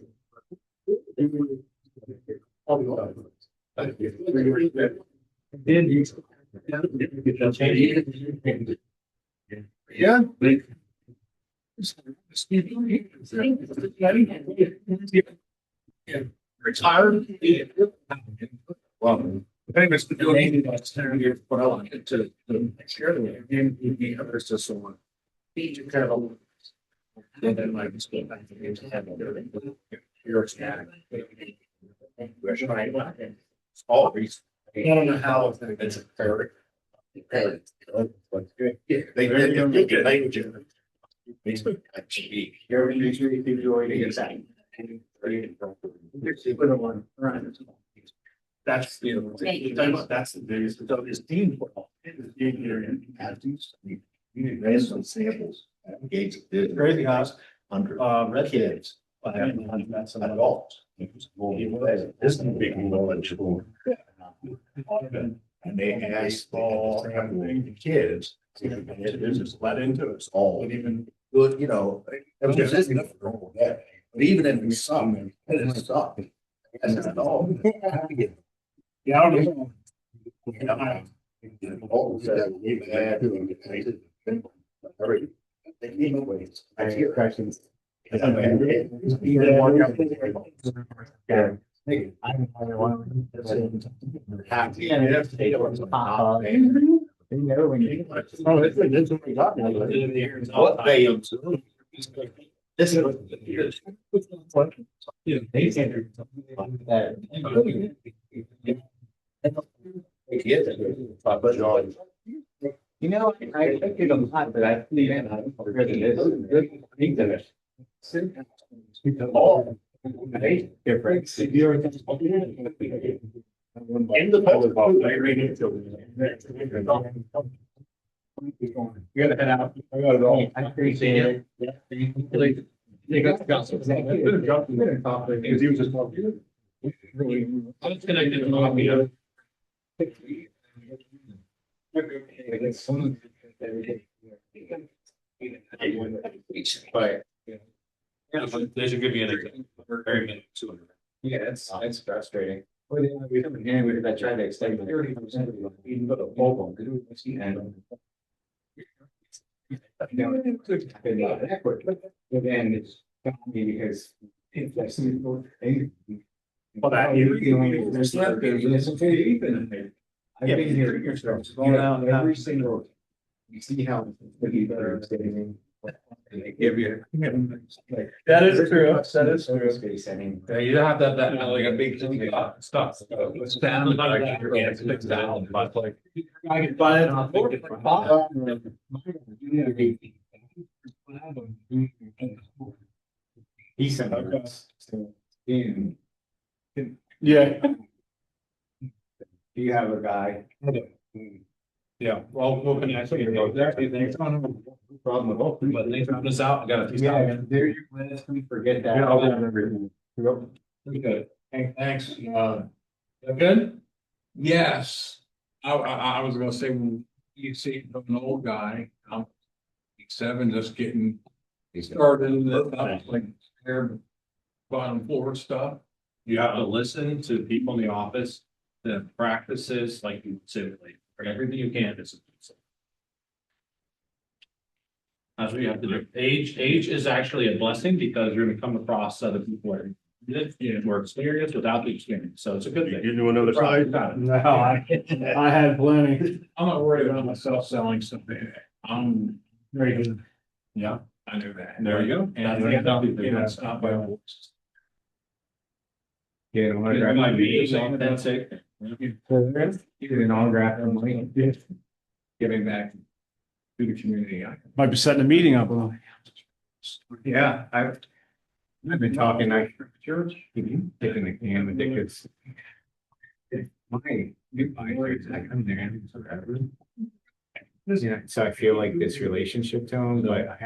Retired. Well, anyways, the doing what I wanted to share the game, the others to someone. Kind of. And then like school back to games have your stack. We're trying to. All these. I don't know how it's a fair. They get language. Actually, you're enjoying it. That's, you know, that's the biggest, so this team. Attitudes. You raise some samples. Gates. Crazy house. Under red kids. That's an adult. This is a big knowledgeable. And they ask all the kids. There's just let into it. It's all even good, you know. It was just enough for all that. But even in the summer, it's up. That's not all. Yeah, I don't know. I hear questions. You know, I think a lot, but I believe in, I heard it is. Oh. Difference. In the You gotta head out. I got it all. I appreciate it. They got the gospel. Because he was just talking. I was connected to Mafia. But. Yeah, but they should give you anything. Very minimum 200. Yeah, it's frustrating. Well, yeah, we come in here, I tried to extend the 30%, even though the mobile, and. But then it's me because. Well, that you. I've been here, going out every single. You see how. They give you. That is true, that is true. Space, I mean, you don't have to have that, like a big stuff. It's down. It's down, but like. I can buy it. He's somewhere. In. Yeah. Do you have a guy? Yeah, well, we'll connect you go there. Thanks. Problem at all, but thanks for having us out. I got a few. Yeah, there's your list, we forget that. Yeah, I'll do everything. Good. Hey, thanks. That good? Yes. I was gonna say, when you see an old guy, I'm 7, just getting started in the, like, air bottom floor stuff. You have to listen to people in the office, the practices like you typically, for everything you can. That's what you have to do. Age is actually a blessing because you're gonna come across other people that are more experienced without the experience. So it's a good thing. You do another side? No, I had plenty. I'm not worried about myself selling something. I'm very good. Yeah, I knew that. There you go. And it's not by all. Yeah, it might be authentic. Get an autograph from me. Giving back to the community. Might be setting a meeting up. Yeah, I've been talking, church, taking the can, I think it's. My, I'm there. Yeah, so I feel like this relationship to him, but I